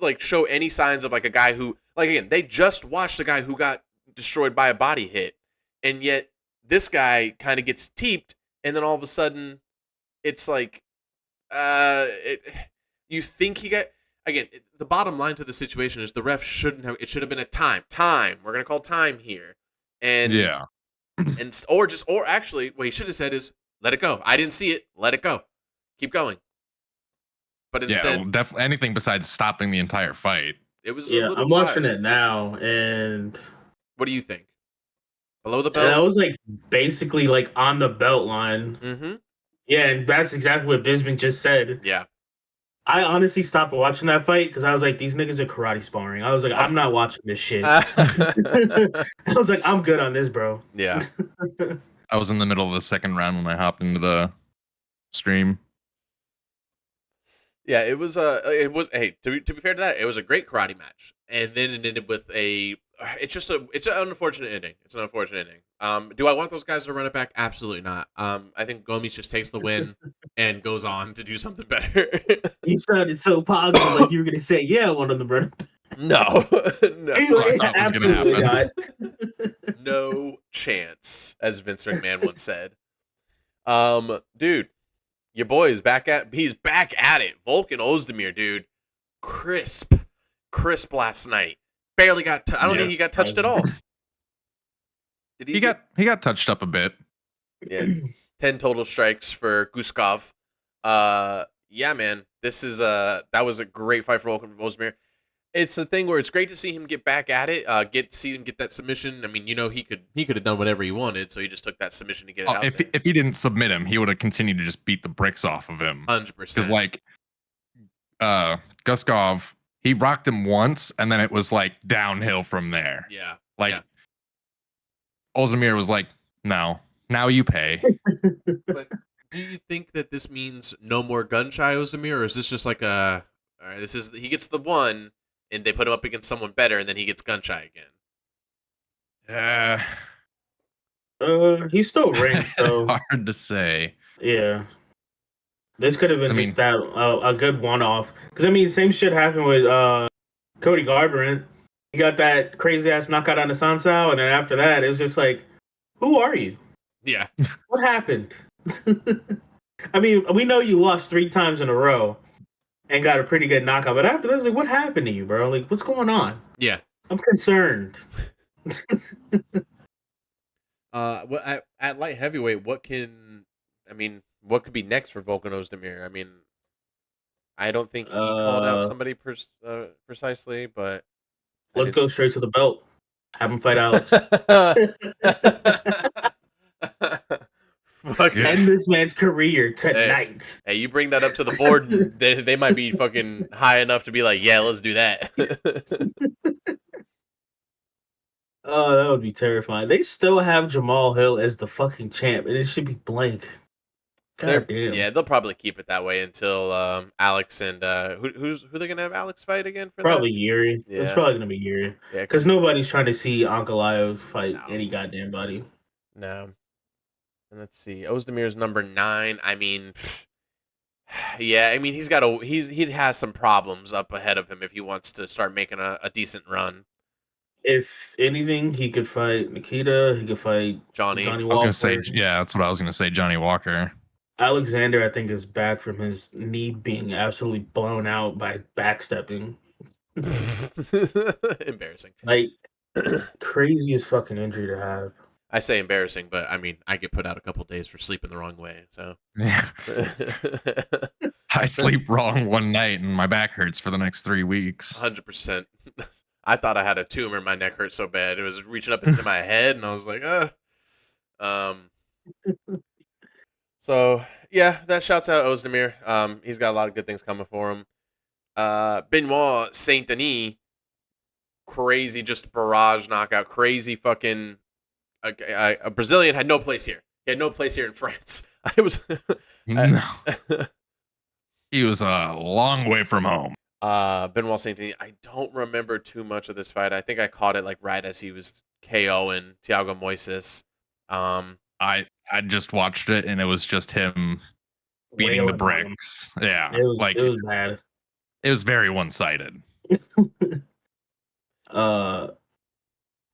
[SPEAKER 4] like show any signs of like a guy who, like again, they just watched a guy who got destroyed by a body hit, and yet this guy kind of gets teeped, and then all of a sudden, it's like, you think he got. Again, the bottom line to the situation is the ref shouldn't have. It should have been a time. We're gonna call time here, and
[SPEAKER 7] yeah,
[SPEAKER 4] or actually, what he should have said is, "Let it go. I didn't see it. Let it go. Keep going." But instead,
[SPEAKER 7] definitely anything besides stopping the entire fight.
[SPEAKER 4] it was.
[SPEAKER 6] Yeah, I'm watching it now, and
[SPEAKER 4] what do you think? Below the belt?
[SPEAKER 6] that was like basically like on the belt line.
[SPEAKER 4] Mm-hmm.
[SPEAKER 6] Yeah, and that's exactly what Bisbing just said.
[SPEAKER 4] Yeah.
[SPEAKER 6] I honestly stopped watching that fight because I was like, these niggas are karate sparring. I was like, I'm not watching this shit. I was like, I'm good on this, bro.
[SPEAKER 4] Yeah.
[SPEAKER 7] I was in the middle of the second round when I hopped into the stream.
[SPEAKER 4] Yeah, it was. Hey, to be fair to that, it was a great karate match, and then it ended with a. It's an unfortunate ending. It's an unfortunate ending. Do I want those guys to run it back? Absolutely not. I think Gomis just takes the win and goes on to do something better.
[SPEAKER 6] You sounded so positive, like you were gonna say, "Yeah, I want them to run it back."
[SPEAKER 4] No, no,
[SPEAKER 6] Anyway,
[SPEAKER 7] I thought was gonna
[SPEAKER 6] absolutely not.
[SPEAKER 4] no chance, as Vince McMahon once said. Dude, your boy is back at. He's back at it. Volkan Ozdemir, dude, crisp last night. Barely got. I don't think he got touched at all. Did
[SPEAKER 7] He got touched up a bit.
[SPEAKER 4] Yeah, 10 total strikes for Guskov. Yeah, man, this is that was a great fight for Volkan Ozdemir. It's a thing where it's great to see him get back at it. See him get that submission. I mean, he could have done whatever he wanted, so he just took that submission to get it out.
[SPEAKER 7] If he didn't submit him, he would have continued to just beat the bricks off of him.
[SPEAKER 4] 100%.
[SPEAKER 7] Because like, Guskov, he rocked him once, and then it was like downhill from there.
[SPEAKER 4] Yeah.
[SPEAKER 7] Like,
[SPEAKER 4] yeah.
[SPEAKER 7] Ozdemir was like, "No, now you pay."
[SPEAKER 4] But do you think that this means no more gun shy Ozdemir, or is this just like all right, he gets the one, and they put him up against someone better, and then he gets gun shy again?
[SPEAKER 6] He's still ranked, though.
[SPEAKER 7] Hard to say.
[SPEAKER 6] Yeah. This could have been just a good one-off. Because, I mean, same shit happened with Cody Garbrandt. He got that crazy ass knockout on the Sansao, and then after that, it was just like, who are you?
[SPEAKER 4] Yeah.
[SPEAKER 6] What happened? I mean, we know you lost 3 times in a row and got a pretty good knockout, but after that, it's like, what happened to you, bro? Like, what's going on?
[SPEAKER 4] Yeah.
[SPEAKER 6] I'm concerned.
[SPEAKER 4] At light heavyweight, what could be next for Volkan Ozdemir? I mean, I don't think he called out somebody precisely, but
[SPEAKER 6] Let's go straight to the belt. Have him fight Alex. End this man's career tonight.
[SPEAKER 4] Hey, you bring that up to the board, and they might be fucking high enough to be like, yeah, let's do that.
[SPEAKER 6] Oh, that would be terrifying. They still have Jamal Hill as the fucking champ, and it should be blank. God damn.
[SPEAKER 4] Yeah, they'll probably keep it that way until Alex and who they're gonna have Alex fight again for
[SPEAKER 6] Probably
[SPEAKER 4] that?
[SPEAKER 6] Yuri.
[SPEAKER 4] Yeah.
[SPEAKER 6] It's probably gonna be Yuri.
[SPEAKER 4] Yeah,
[SPEAKER 6] Because nobody's trying to see Ankalaev fight
[SPEAKER 4] No.
[SPEAKER 6] any goddamn body.
[SPEAKER 4] No. And let's see, Ozdemir's number 9. I mean, yeah, I mean he has some problems up ahead of him if he wants to start making a decent run.
[SPEAKER 6] If anything, he could fight Nikita. He could fight
[SPEAKER 4] Johnny
[SPEAKER 6] Walker.
[SPEAKER 7] I was gonna say, yeah, that's what I was gonna say. Johnny Walker.
[SPEAKER 6] Alexander, I think, is back from his knee being absolutely blown out by backstepping.
[SPEAKER 4] Embarrassing.
[SPEAKER 6] Like, craziest fucking injury to have.
[SPEAKER 4] I say embarrassing, but I mean I get put out a couple days for sleeping the wrong way. So
[SPEAKER 7] Yeah. I sleep wrong one night and my back hurts for the next 3 weeks.
[SPEAKER 4] 100%. I thought I had a tumor. My neck hurt so bad it was reaching up into my head, and I was like, So yeah, that shouts out Ozdemir. He's got a lot of good things coming for him. Benoit Saint Denis, crazy, just barrage knockout, crazy fucking. A Brazilian had no place here. He had no place here in France. I was.
[SPEAKER 7] No. He was a long way from home.
[SPEAKER 4] Benoit Saint Denis. I don't remember too much of this fight. I think I caught it like right as he was KOing Thiago Moises.
[SPEAKER 7] I just watched it and it was just him beating the bricks. Yeah,
[SPEAKER 6] it was bad.
[SPEAKER 7] It was very one-sided.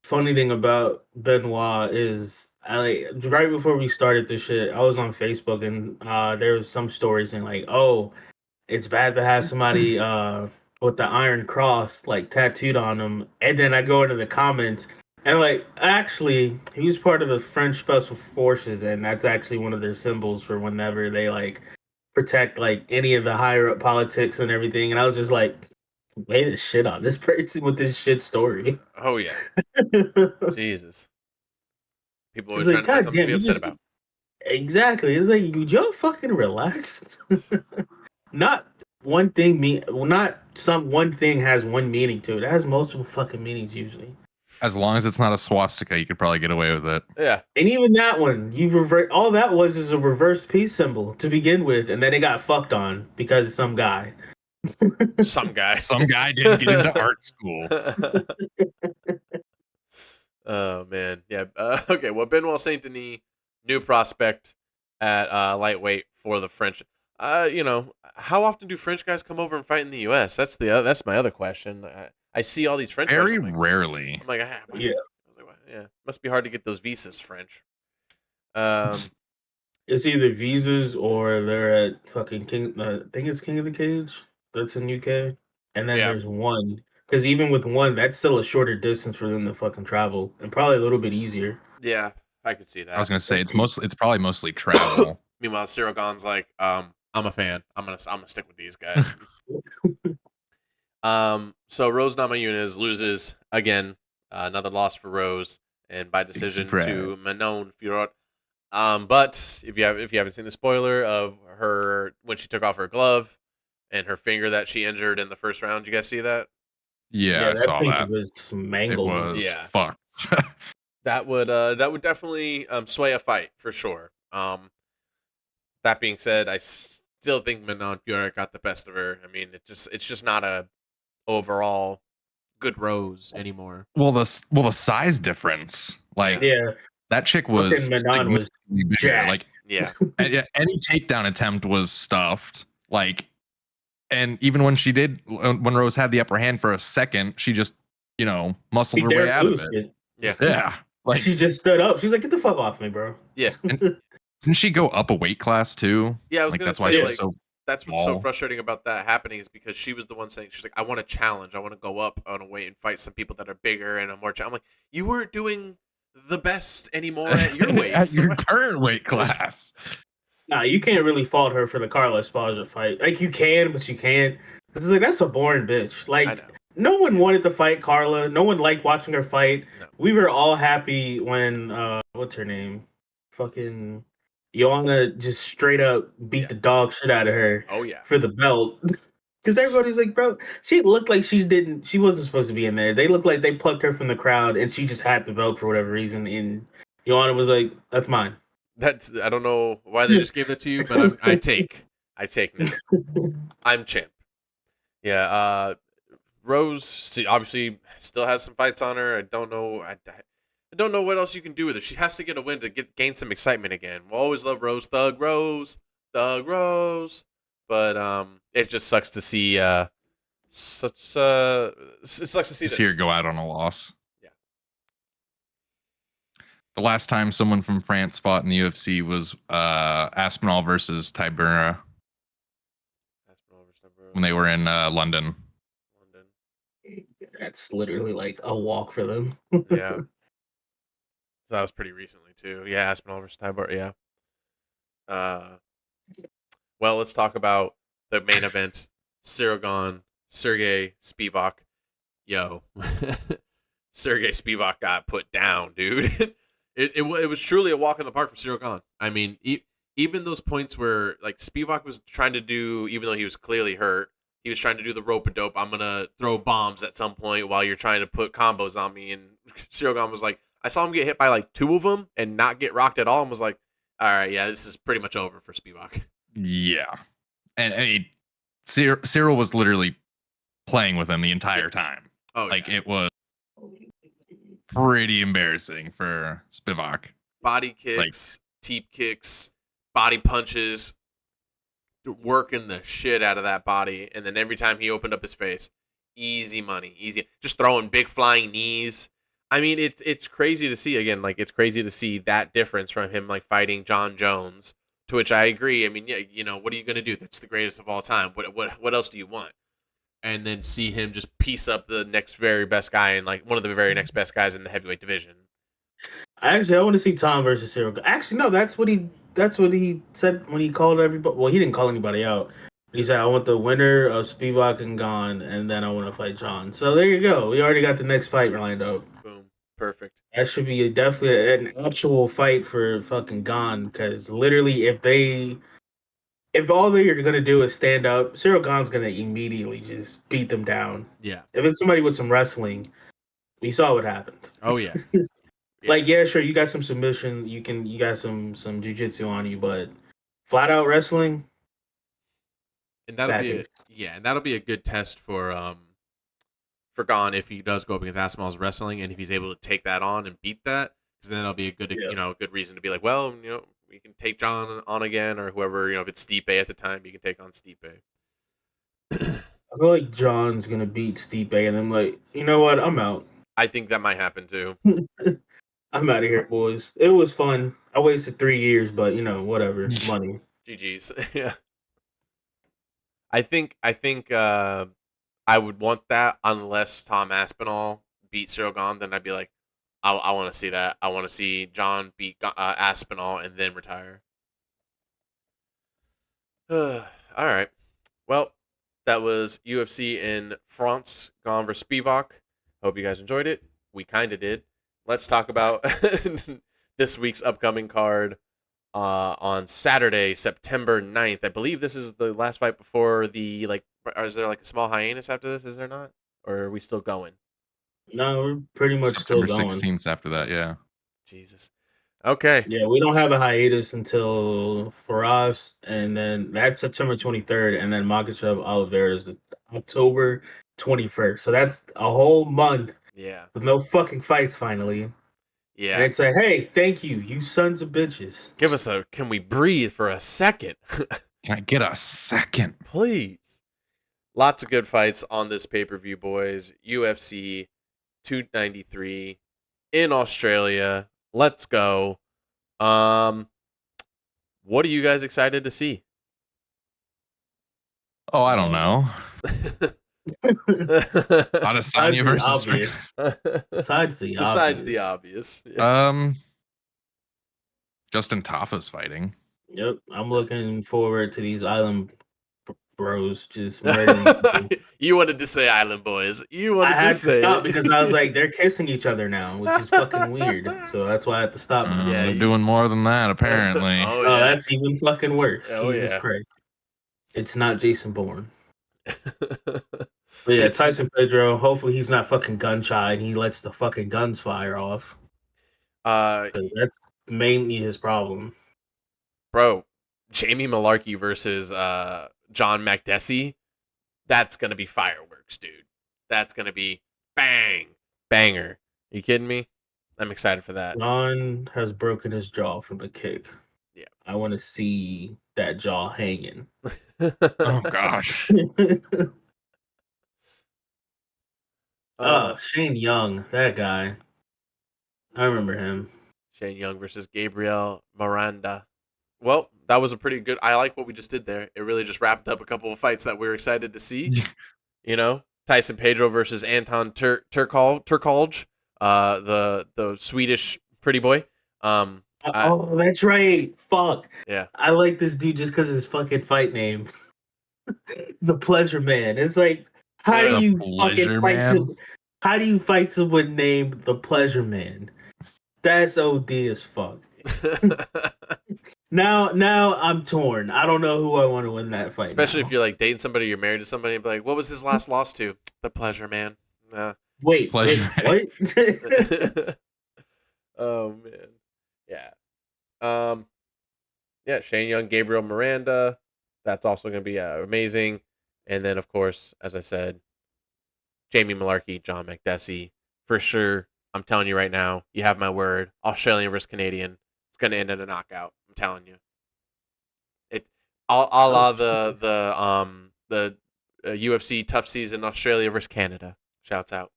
[SPEAKER 6] Funny thing about Benoit is, right before we started this shit, I was on Facebook and there was some story saying like, oh, it's bad to have somebody with the Iron Cross like tattooed on them, and then I go into the comments. And like, actually, he was part of the French Special Forces, and that's actually one of their symbols for whenever they like protect like any of the higher up politics and everything. And I was just like, wait a shit on this person with this shit story.
[SPEAKER 4] Oh yeah, Jesus. People
[SPEAKER 6] It's
[SPEAKER 4] always
[SPEAKER 6] like,
[SPEAKER 4] trying to find
[SPEAKER 6] God
[SPEAKER 4] something to
[SPEAKER 6] damn,
[SPEAKER 4] be
[SPEAKER 6] you
[SPEAKER 4] upset
[SPEAKER 6] just-
[SPEAKER 4] about.
[SPEAKER 6] Exactly. It's like, would y'all fucking relax? Not one thing not some one thing has one meaning to it. It has multiple fucking meanings usually.
[SPEAKER 7] As long as it's not a swastika, you could probably get away with it.
[SPEAKER 4] Yeah.
[SPEAKER 6] And even that one, all that was is a reverse peace symbol to begin with, and then it got fucked on because of some guy.
[SPEAKER 4] Some guy.
[SPEAKER 7] Some guy didn't get into art school.
[SPEAKER 4] Oh man, yeah. Okay, well, Benoit Saint Denis, new prospect at lightweight for the French. How often do French guys come over and fight in the U.S.? That's my other question. I see all these French guys.
[SPEAKER 7] Very rarely.
[SPEAKER 4] I'm like,
[SPEAKER 6] Yeah.
[SPEAKER 4] Yeah. Must be hard to get those visas, French.
[SPEAKER 6] It's either visas or they're at fucking King. I think it's King of the Cage. That's in UK. And then there's one. Because even with one, that's still a shorter distance for them to fucking travel, and probably a little bit easier.
[SPEAKER 4] Yeah, I could see that.
[SPEAKER 7] I was gonna say it's probably mostly travel.
[SPEAKER 4] Meanwhile, Cyril Gane's like, I'm a fan. I'm gonna stick with these guys. So Rose Namajunas loses again, another loss for Rose, and by decision to Manon Fiorot. But if you haven't seen the spoiler of her when she took off her glove and her finger that she injured in the first round, you guys see that?
[SPEAKER 7] Yeah, I saw that.
[SPEAKER 6] It was mangled.
[SPEAKER 7] It was fucked.
[SPEAKER 4] That would definitely sway a fight for sure. That being said, I still think Manon Fiorot got the best of her. I mean, it's just not a overall good Rose anymore.
[SPEAKER 7] Well, the size difference, like that chick was
[SPEAKER 6] Manon was
[SPEAKER 7] bigger. Like
[SPEAKER 4] yeah,
[SPEAKER 7] any takedown attempt was stuffed. Like And even when she did, when Rose had the upper hand for a second, she just, muscled her way
[SPEAKER 6] dared
[SPEAKER 7] out of
[SPEAKER 6] lose
[SPEAKER 7] it.
[SPEAKER 4] Yeah.
[SPEAKER 7] Yeah. Like,
[SPEAKER 6] she just stood up. She's like, "Get the fuck off me, bro."
[SPEAKER 4] Yeah.
[SPEAKER 7] didn't she go up a weight class too?
[SPEAKER 4] Yeah, I was
[SPEAKER 7] Like,
[SPEAKER 4] gonna
[SPEAKER 7] that's why
[SPEAKER 4] say,
[SPEAKER 7] she's
[SPEAKER 4] like,
[SPEAKER 7] so
[SPEAKER 4] that's what's so
[SPEAKER 7] small.
[SPEAKER 4] frustrating about that happening is because she was the one saying, she's like, I want to challenge. I want to go up on a weight and fight some people that are bigger and more. I'm like, you weren't doing the best anymore at your weight.
[SPEAKER 7] At
[SPEAKER 4] So
[SPEAKER 7] your current weight class.
[SPEAKER 6] Nah, you can't really fault her for the Carla Esparza fight. Like, you can, but you can't. It's like, that's a boring bitch.
[SPEAKER 4] I
[SPEAKER 6] Like,
[SPEAKER 4] know.
[SPEAKER 6] no one wanted to fight Carla. No one liked watching her fight.
[SPEAKER 4] No.
[SPEAKER 6] We were all happy when what's her name? Fucking Joanna just straight up beat
[SPEAKER 4] Yeah.
[SPEAKER 6] the dog shit out of her
[SPEAKER 4] Oh yeah.
[SPEAKER 6] for the belt. Because everybody's like, bro, she looked like she wasn't supposed to be in there. They looked like they plucked her from the crowd and she just had the belt for whatever reason. And Joanna was like, that's mine.
[SPEAKER 4] That's, I don't know why they just gave that to you, but I take now. I'm Chimp. Yeah. Rose obviously still has some fights on her. I don't know. I don't know what else you can do with her. She has to get a win to gain some excitement again. We'll always love Rose, Thug Rose. But it just sucks to see it sucks to see
[SPEAKER 7] Just
[SPEAKER 4] this.
[SPEAKER 7] here go out on a loss.
[SPEAKER 4] Yeah.
[SPEAKER 7] The last time someone from France fought in the UFC was Aspinall versus Tybura when they were in London.
[SPEAKER 6] That's literally like a walk for them.
[SPEAKER 4] Yeah. That was pretty recently too. Yeah, Aspinall versus Tybura. Yeah. Well, let's talk about the main event. Siragon, Sergey Spivak. Yo, Sergey Spivak got put down, dude. it was truly a walk in the park for Siragon. I mean, even those points where like Spivak was trying to do, even though he was clearly hurt, he was trying to do the rope a dope. I'm gonna throw bombs at some point while you're trying to put combos on me. And Siragon was like, I saw him get hit by like 2 of them and not get rocked at all, and was like, all right, yeah, this is pretty much over for Spivak.
[SPEAKER 7] Yeah. And I mean, Cyril was literally playing with him the entire time.
[SPEAKER 4] Oh,
[SPEAKER 7] like,
[SPEAKER 4] yeah.
[SPEAKER 7] it was pretty embarrassing for Spivak.
[SPEAKER 4] Body kicks, teep kicks, body punches, working the shit out of that body. And then every time he opened up his face, easy money, easy. Just throwing big flying knees. I mean, it's crazy to see, again, like, it's crazy to see that difference from him, like, fighting John Jones, to which I agree. I mean, yeah, what are you going to do? That's the greatest of all time. What else do you want? And then see him just piece up the next very best guy and, like, one of the very next best guys in the heavyweight division.
[SPEAKER 6] I want to see Tom versus Cyril. Actually, no, that's what he said when he called everybody. Well, he didn't call anybody out. He said, I want the winner of Spivak and Gon, and then I want to fight John. So there you go. We already got the next fight lined up.
[SPEAKER 4] Boom. Perfect.
[SPEAKER 6] That should be definitely an actual fight for fucking Gon, because literally, if all they're gonna do is stand up, Cyril Gon's gonna immediately just beat them down.
[SPEAKER 4] Yeah.
[SPEAKER 6] If it's somebody with some wrestling, we saw what happened.
[SPEAKER 4] Oh, yeah.
[SPEAKER 6] Like, yeah, sure, you got some submission, you got some jiu-jitsu on you, but flat out wrestling,
[SPEAKER 4] And that'll be a good test for Gon if he does go up against Aspinall's wrestling, and if he's able to take that on and beat that, because then that'll be a good good reason to be like, well, we can take John on again, or whoever, if it's Stipe at the time, you can take on Stipe.
[SPEAKER 6] I feel like John's gonna beat Stipe, and I'm like, you know what, I'm out.
[SPEAKER 4] I think that might happen too.
[SPEAKER 6] I'm out of here, boys. It was fun. I wasted 3 years, but whatever, money.
[SPEAKER 4] GG's. Yeah. I think I would want that unless Tom Aspinall beat Cyril Gon. Then I'd be like, I want to see that. I want to see John beat Aspinall and then retire. All right. Well, that was UFC in France, Gon versus Spivak. Hope you guys enjoyed it. We kind of did. Let's talk about this week's upcoming card on Saturday, September 9th. I believe this is the last fight before the, is there like a small hiatus after this? Is there not? Or are we still going?
[SPEAKER 6] No, we're pretty much
[SPEAKER 7] September
[SPEAKER 6] still going.
[SPEAKER 7] 16th after that, yeah.
[SPEAKER 4] Jesus. Okay.
[SPEAKER 6] Yeah, we don't have a hiatus until for us, and then that's September 23rd, and then Makhachev Oliveira is October 21st. So that's a whole month
[SPEAKER 4] Yeah.
[SPEAKER 6] with no fucking fights finally.
[SPEAKER 4] Yeah.
[SPEAKER 6] And it's like, hey, thank you, you sons of bitches.
[SPEAKER 4] Can we breathe for a second?
[SPEAKER 7] Can I get a second?
[SPEAKER 4] Please. Lots of good fights on this pay-per-view, boys. UFC 293 in Australia. Let's go. What are you guys excited to see?
[SPEAKER 7] Oh, I don't know. Adesanya versus
[SPEAKER 6] obvious. Besides
[SPEAKER 4] the obvious.
[SPEAKER 7] Justin Tafa's fighting.
[SPEAKER 6] Yep, I'm looking forward to these island bros just murdering.
[SPEAKER 4] You wanted to say Island Boys. You wanted
[SPEAKER 6] I had to
[SPEAKER 4] say
[SPEAKER 6] stop
[SPEAKER 4] it.
[SPEAKER 6] because I was like, they're kissing each other now, which is fucking weird. So that's why I had to stop.
[SPEAKER 4] Yeah,
[SPEAKER 7] They're doing more than that, apparently.
[SPEAKER 4] Oh,
[SPEAKER 6] Oh,
[SPEAKER 4] yeah.
[SPEAKER 6] that's even fucking worse.
[SPEAKER 4] Oh,
[SPEAKER 6] Jesus
[SPEAKER 4] yeah.
[SPEAKER 6] Christ. It's not Jason Bourne.
[SPEAKER 4] But
[SPEAKER 6] But yeah, Tyson Pedro, hopefully he's not fucking gun shy and he lets the fucking guns fire off. 'Cause that's mainly his problem.
[SPEAKER 4] Bro, Jamie Malarkey versus John Makdessi, that's going to be fireworks, dude. That's going to be banger. Are you kidding me? I'm excited for that.
[SPEAKER 6] John has broken his jaw from a kick.
[SPEAKER 4] Yeah.
[SPEAKER 6] I want to see that jaw hanging.
[SPEAKER 7] Oh, gosh.
[SPEAKER 6] Shane Young, that guy. I remember him.
[SPEAKER 4] Shane Young versus Gabriel Miranda. Well, that was a pretty good. I like what we just did there. It really just wrapped up a couple of fights that we were excited to see. You know, Tyson Pedro versus Anton Turkalj, the Swedish pretty boy.
[SPEAKER 6] Oh, that's right. Fuck.
[SPEAKER 4] Yeah.
[SPEAKER 6] I like this dude just because his fucking fight name. The Pleasure Man. It's like, how do you fucking how do you fight someone named the Pleasure Man? That's OD as fuck. Now I'm torn. I don't know who I want to win that fight.
[SPEAKER 4] Especially
[SPEAKER 6] now.
[SPEAKER 4] if you're like dating somebody, you're married to somebody, and be like, what was his last loss to? The Pleasure Man.
[SPEAKER 6] Wait,
[SPEAKER 7] Pleasure
[SPEAKER 6] what?
[SPEAKER 4] Oh man. Yeah. Yeah, Shane Young, Gabriel Miranda. That's also going to be amazing. And then, of course, as I said, Jamie Malarkey, John Makdessi. For sure, I'm telling you right now, you have my word. Australian versus Canadian. It's going to end in a knockout. I'm telling you. It a la the UFC tough season Australia versus Canada. Shouts out.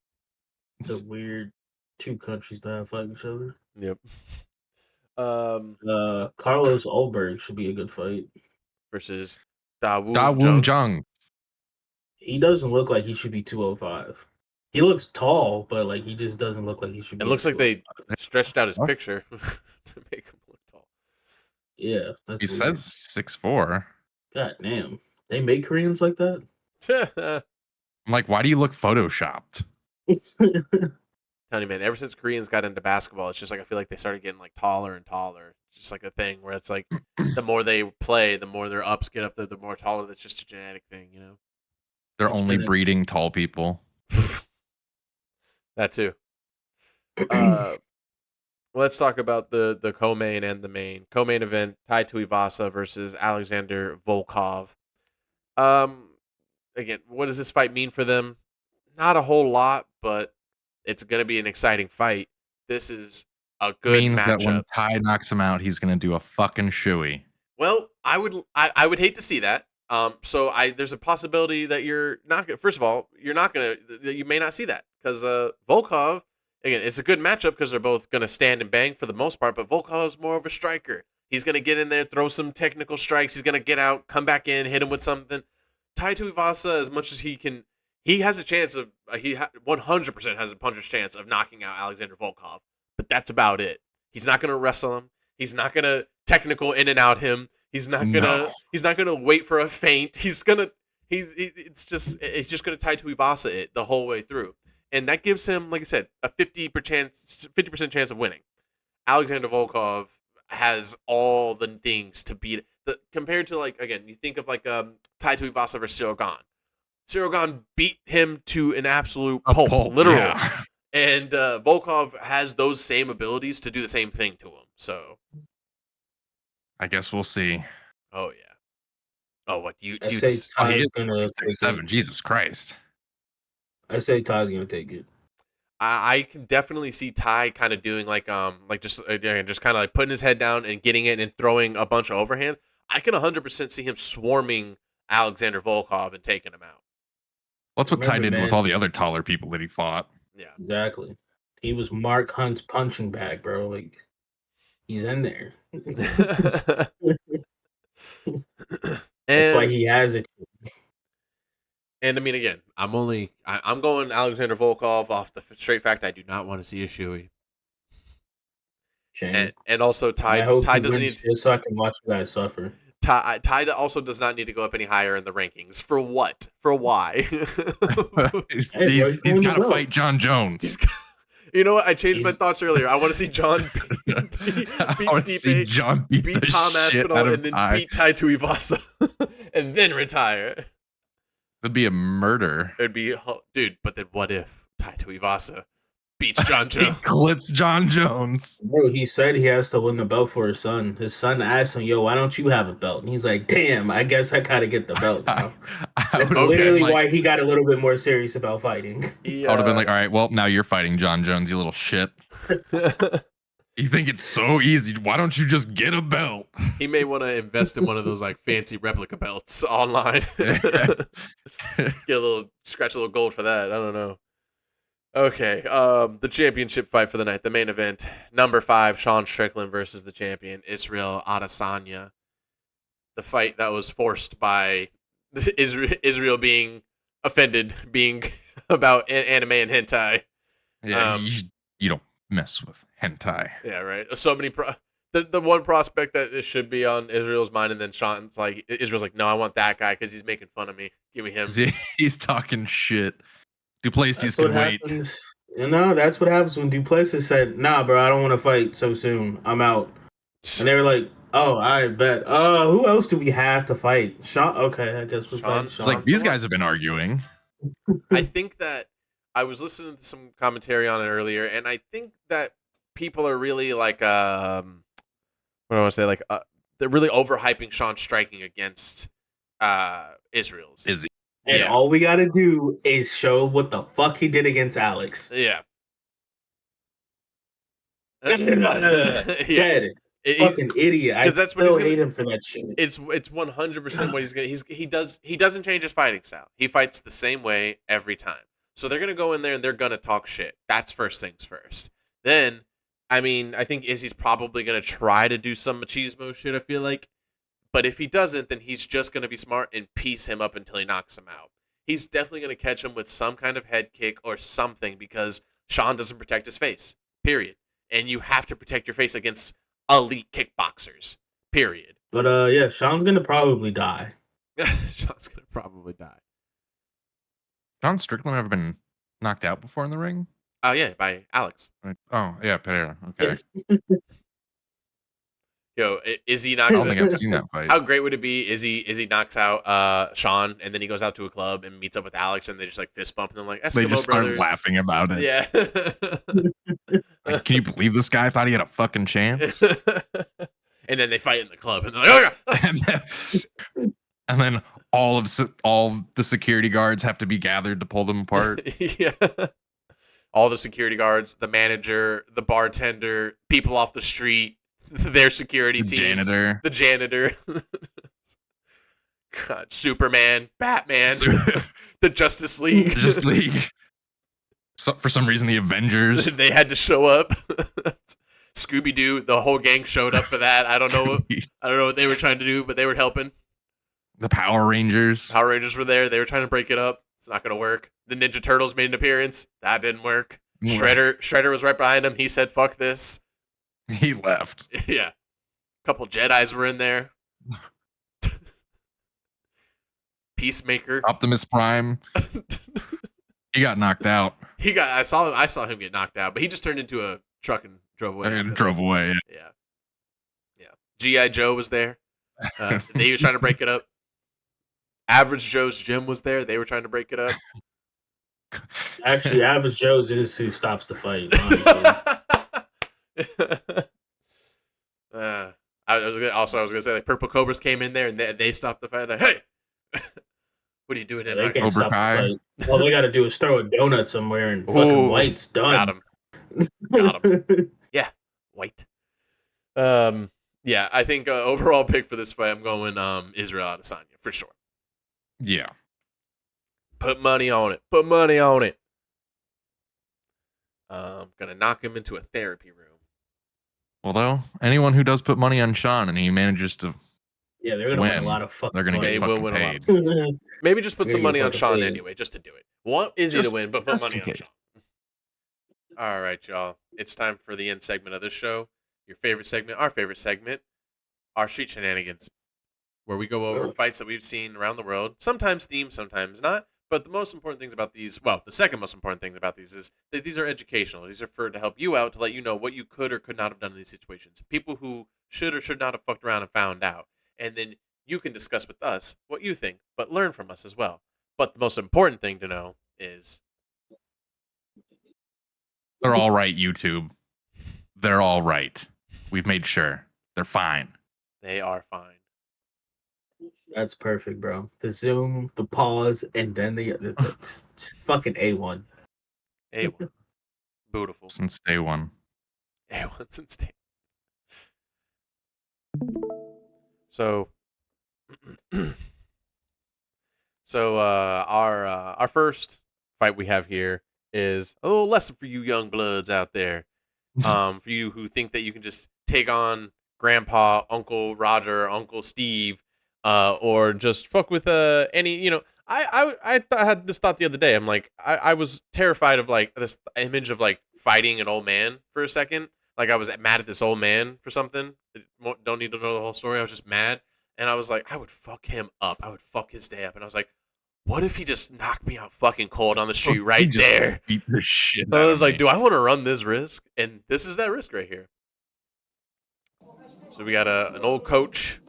[SPEAKER 6] The weird two countries that fight each other.
[SPEAKER 4] Yep.
[SPEAKER 6] Carlos Ulberg should be a good fight.
[SPEAKER 4] Versus Da
[SPEAKER 7] Woon Jung.
[SPEAKER 6] He doesn't look like he should be 205. He looks tall, but like he just doesn't look like he should be.
[SPEAKER 4] It looks like they stretched out his picture to make him look tall.
[SPEAKER 6] Yeah.
[SPEAKER 7] He says 6'4".
[SPEAKER 6] God damn. They make Koreans like that?
[SPEAKER 4] I'm
[SPEAKER 7] like, why do you look photoshopped?
[SPEAKER 4] Telling you, man, ever since Koreans got into basketball, it's just like I feel like they started getting like taller and taller. It's just like a thing where it's like the more they play, the more their ups get up, the more taller. That's just a genetic thing, you know.
[SPEAKER 7] They're only breeding tall people.
[SPEAKER 4] That too. Let's talk about the co-main and the main. Co-main event: Tai Tuivasa versus Alexander Volkov. Again, what does this fight mean for them? Not a whole lot, but it's going to be an exciting fight. This is a good
[SPEAKER 7] means
[SPEAKER 4] matchup.
[SPEAKER 7] That when Tai knocks him out, he's going to do a fucking shoey.
[SPEAKER 4] Well, I would hate to see that. So there's a possibility that you're not gonna. First of all, you may not see that because Volkov, again, it's a good matchup because they're both gonna stand and bang for the most part. But Volkov's more of a striker. He's gonna get in there, throw some technical strikes. He's gonna get out, come back in, hit him with something. Tai Tuivasa, as much as he can, he has a chance of 100% has a puncher's chance of knocking out Alexander Volkov. But that's about it. He's not gonna wrestle him. He's not gonna technical in and out him. He's not gonna wait for a feint. It's just gonna Tai Tuivasa it the whole way through, and that gives him, like I said, a 50% chance of winning. Alexander Volkov has all the things to beat compared to, like, again, you think of like Tai Tuivasa versus Cyril Gane. Cyril Gane beat him to an absolute pulp, literally, yeah. And Volkov has those same abilities to do the same thing to him. So.
[SPEAKER 7] I guess we'll see.
[SPEAKER 4] Oh yeah. Oh, what do you?
[SPEAKER 6] He is
[SPEAKER 7] 6'7". Jesus Christ.
[SPEAKER 6] I say Ty's gonna take it.
[SPEAKER 4] I can definitely see Tai kind of doing like just kind of like putting his head down and getting it and throwing a bunch of overhands. I can 100% see him swarming Alexander Volkov and taking him out.
[SPEAKER 7] That's what Ty
[SPEAKER 6] Remember,
[SPEAKER 7] did with
[SPEAKER 6] man.
[SPEAKER 7] all the other taller people that he fought.
[SPEAKER 4] Yeah.
[SPEAKER 6] Exactly. He was Mark Hunt's punching bag, bro. Like, he's in there. That's why
[SPEAKER 4] and
[SPEAKER 6] he has it.
[SPEAKER 4] I mean, again, I'm going Alexander Volkov off the straight fact I do not want to see a Shuey.
[SPEAKER 6] Shame.
[SPEAKER 4] And also
[SPEAKER 6] I hope
[SPEAKER 4] Ty
[SPEAKER 6] he
[SPEAKER 4] doesn't
[SPEAKER 6] wins
[SPEAKER 4] need
[SPEAKER 6] just so I can watch you guys suffer.
[SPEAKER 4] Ty also does not need to go up any higher in the rankings. For what? For why?
[SPEAKER 7] he's
[SPEAKER 6] Hey, bro,
[SPEAKER 7] he's
[SPEAKER 6] he's
[SPEAKER 7] got to
[SPEAKER 6] going
[SPEAKER 7] fight John Jones.
[SPEAKER 4] You know what? I changed my
[SPEAKER 6] He's-
[SPEAKER 4] thoughts earlier. I want to see John beat
[SPEAKER 7] I wanna see
[SPEAKER 4] Stipe,
[SPEAKER 7] John beat
[SPEAKER 4] beat
[SPEAKER 7] the
[SPEAKER 4] Tom
[SPEAKER 7] shit out
[SPEAKER 4] Aspinall,
[SPEAKER 7] of
[SPEAKER 4] and then
[SPEAKER 7] Ty.
[SPEAKER 4] beat Tai Tuivasa, and then retire.
[SPEAKER 7] It'd be a murder.
[SPEAKER 4] It'd be, dude. But then what if Tai Tuivasa beats John
[SPEAKER 7] He
[SPEAKER 4] Jones?
[SPEAKER 7] clips John Jones.
[SPEAKER 6] Bro, he said he has to win the belt for his son. His son asked him, "Yo, why don't you have a belt?" And he's like, "Damn, I guess I gotta get the belt now."
[SPEAKER 7] I
[SPEAKER 6] That's
[SPEAKER 7] would
[SPEAKER 4] Okay.
[SPEAKER 6] literally
[SPEAKER 7] like,
[SPEAKER 6] why he got a little bit more serious about fighting.
[SPEAKER 4] He,
[SPEAKER 7] I would have been like, all right, well, now you're fighting John Jones, you little shit. You think it's so easy? Why don't you just get a belt?
[SPEAKER 4] he may want to invest in one of those like fancy replica belts online. Get a little scratch a little gold for that. I don't know. Okay, the championship fight for the night, the main event, number 5, Sean Strickland versus the champion Israel Adesanya. The fight that was forced by Israel being offended, being about anime and hentai.
[SPEAKER 7] Yeah, you don't mess with hentai.
[SPEAKER 4] Yeah, right. So many. The one prospect that it should be on Israel's mind, and then Sean's like, Israel's like, no, I want that guy because he's making fun of me. Give me him.
[SPEAKER 7] He's talking shit. Duplessis
[SPEAKER 6] That's
[SPEAKER 7] can
[SPEAKER 6] what
[SPEAKER 7] wait.
[SPEAKER 6] happens. You know, that's what happens when Duplessis said, "Nah, bro, I don't want to fight so soon. I'm out." And they were like, "Oh, I bet. Who else do we have to fight? Sean? Okay, I guess we're fighting
[SPEAKER 7] It's
[SPEAKER 6] Sean."
[SPEAKER 7] like these guys have been arguing.
[SPEAKER 4] I think that I was listening to some commentary on it earlier, and I think that people are really like, what do I want to say? Like, they're really overhyping Sean striking against Israel's.
[SPEAKER 7] Is he?
[SPEAKER 6] And
[SPEAKER 4] Yeah.
[SPEAKER 6] all we got to do is show what the fuck he did against Alex.
[SPEAKER 4] Yeah.
[SPEAKER 6] Dead. Fucking idiot. I
[SPEAKER 4] 'cause that's what he's
[SPEAKER 6] still
[SPEAKER 4] gonna-
[SPEAKER 6] hate him for that shit.
[SPEAKER 4] It's 100% what he's gonna. He doesn't change his fighting style. He fights the same way every time. So they're gonna go in there and they're gonna talk shit. That's first things first. Then, I mean, I think Izzy's probably gonna try to do some machismo shit. I feel like, but if he doesn't, then he's just gonna be smart and piece him up until he knocks him out. He's definitely gonna catch him with some kind of head kick or something because Sean doesn't protect his face. Period. And you have to protect your face against elite kickboxers. Period.
[SPEAKER 6] But yeah, Sean's gonna probably die.
[SPEAKER 4] Sean's gonna probably die.
[SPEAKER 7] John Strickland ever been knocked out before in the ring?
[SPEAKER 4] Oh yeah, by Alex.
[SPEAKER 7] Oh yeah, Pereira. Okay.
[SPEAKER 4] Yo, Izzy
[SPEAKER 7] I
[SPEAKER 4] knocks
[SPEAKER 7] don't think I've seen that fight.
[SPEAKER 4] How great would it be? Izzy knocks out Sean, and then he goes out to a club and meets up with Alex, and they just like fist bump, and they're like Eskimo
[SPEAKER 7] They just start
[SPEAKER 4] brothers.
[SPEAKER 7] laughing about it.
[SPEAKER 4] Yeah.
[SPEAKER 7] Like, can you believe this guy thought he had a fucking chance?
[SPEAKER 4] And then they fight in the club, and they're like, oh,
[SPEAKER 7] and then all the security guards have to be gathered to pull them apart.
[SPEAKER 4] yeah. All the security guards, the manager, the bartender, people off the street, their security
[SPEAKER 7] The
[SPEAKER 4] teams,
[SPEAKER 7] janitor.
[SPEAKER 4] the janitor, God, Superman, Batman, the Justice League.
[SPEAKER 7] Just League. So, for some reason, the Avengers.
[SPEAKER 4] They had to show up. Scooby Doo, the whole gang showed up for that. I don't know what they were trying to do, but they were helping.
[SPEAKER 7] The Power Rangers.
[SPEAKER 4] Power Rangers were there. They were trying to break it up. It's not going to work. The Ninja Turtles made an appearance. That didn't work. Shredder was right behind him. He said, "Fuck this."
[SPEAKER 7] He left.
[SPEAKER 4] Yeah. A couple Jedis were in there. Peacemaker.
[SPEAKER 7] Optimus Prime. He got knocked out.
[SPEAKER 4] I saw him get knocked out, but he just turned into a truck and drove away.
[SPEAKER 7] And drove away.
[SPEAKER 4] Yeah. G.I. Joe was there. They were trying to break it up. Average Joe's Gym was there. They were trying to break it up.
[SPEAKER 6] Actually, Average Joe's is who stops the fight. Honestly.
[SPEAKER 4] I was gonna say like Purple Cobras came in there and they stopped the fight. Like, hey, what are you doing in
[SPEAKER 6] They
[SPEAKER 4] there?
[SPEAKER 6] can't stop the
[SPEAKER 7] Kai.
[SPEAKER 6] fight. All they got to do is throw a donut somewhere and fucking
[SPEAKER 4] Ooh,
[SPEAKER 6] White's done.
[SPEAKER 4] Got him. Got him. Yeah, White. Yeah, I think overall pick for this fight, I'm going Israel Adesanya for sure.
[SPEAKER 7] Yeah.
[SPEAKER 4] Put money on it. Put money on it. Gonna knock him into a therapy room.
[SPEAKER 7] Although anyone who does put money on Sean and he manages to
[SPEAKER 6] Yeah, they're gonna win a
[SPEAKER 7] win,
[SPEAKER 6] lot of fucking
[SPEAKER 7] they're gonna
[SPEAKER 4] They
[SPEAKER 7] get
[SPEAKER 4] will
[SPEAKER 7] fucking
[SPEAKER 4] win a lot of
[SPEAKER 7] paid.
[SPEAKER 4] Maybe just put
[SPEAKER 6] You're
[SPEAKER 4] some
[SPEAKER 6] gonna
[SPEAKER 4] money
[SPEAKER 6] get
[SPEAKER 4] on
[SPEAKER 6] fucking
[SPEAKER 4] Sean
[SPEAKER 6] paid.
[SPEAKER 4] anyway, just to do it. Want Izzy to
[SPEAKER 7] Just-
[SPEAKER 4] win, but put
[SPEAKER 7] just
[SPEAKER 4] money
[SPEAKER 7] in
[SPEAKER 4] on
[SPEAKER 7] case.
[SPEAKER 4] Sean. All right, y'all. It's time for the end segment of this show. Your favorite segment, our favorite segment, our street shenanigans, where we go over fights that we've seen around the world. Sometimes themed, sometimes not. But the most important things about these, well, the second most important thing about these is that these are educational. These are for to help you out, to let you know what you could or could not have done in these situations. People who should or should not have fucked around and found out. And then you can discuss with us what you think, but learn from us as well. But the most important thing to know is
[SPEAKER 7] They're all right, YouTube. They're all right. We've made sure. They're fine.
[SPEAKER 4] they are fine.
[SPEAKER 6] That's perfect, bro. The zoom, the pause, and then the just fucking A1.
[SPEAKER 4] A1. Beautiful.
[SPEAKER 7] Since day one.
[SPEAKER 4] A1 since day. So, our first fight we have here is a little lesson for you young bloods out there. For you who think that you can just take on Grandpa, Uncle Roger, Uncle Steve, or just fuck with any, you know. I had this thought the other day. I'm like, I was terrified of like this image of like fighting an old man for a second. Like I was mad at this old man for something. Don't need to know the whole story. I was just mad, and I was like, I would fuck him up. I would fuck his day up. And I was like, what if he just knocked me out fucking cold on the street
[SPEAKER 7] He
[SPEAKER 4] right
[SPEAKER 7] just
[SPEAKER 4] there?
[SPEAKER 7] Beat the shit
[SPEAKER 4] So I
[SPEAKER 7] out
[SPEAKER 4] was
[SPEAKER 7] of
[SPEAKER 4] like,
[SPEAKER 7] me.
[SPEAKER 4] do I want to run this risk? And this is that risk right here. So we got an old coach,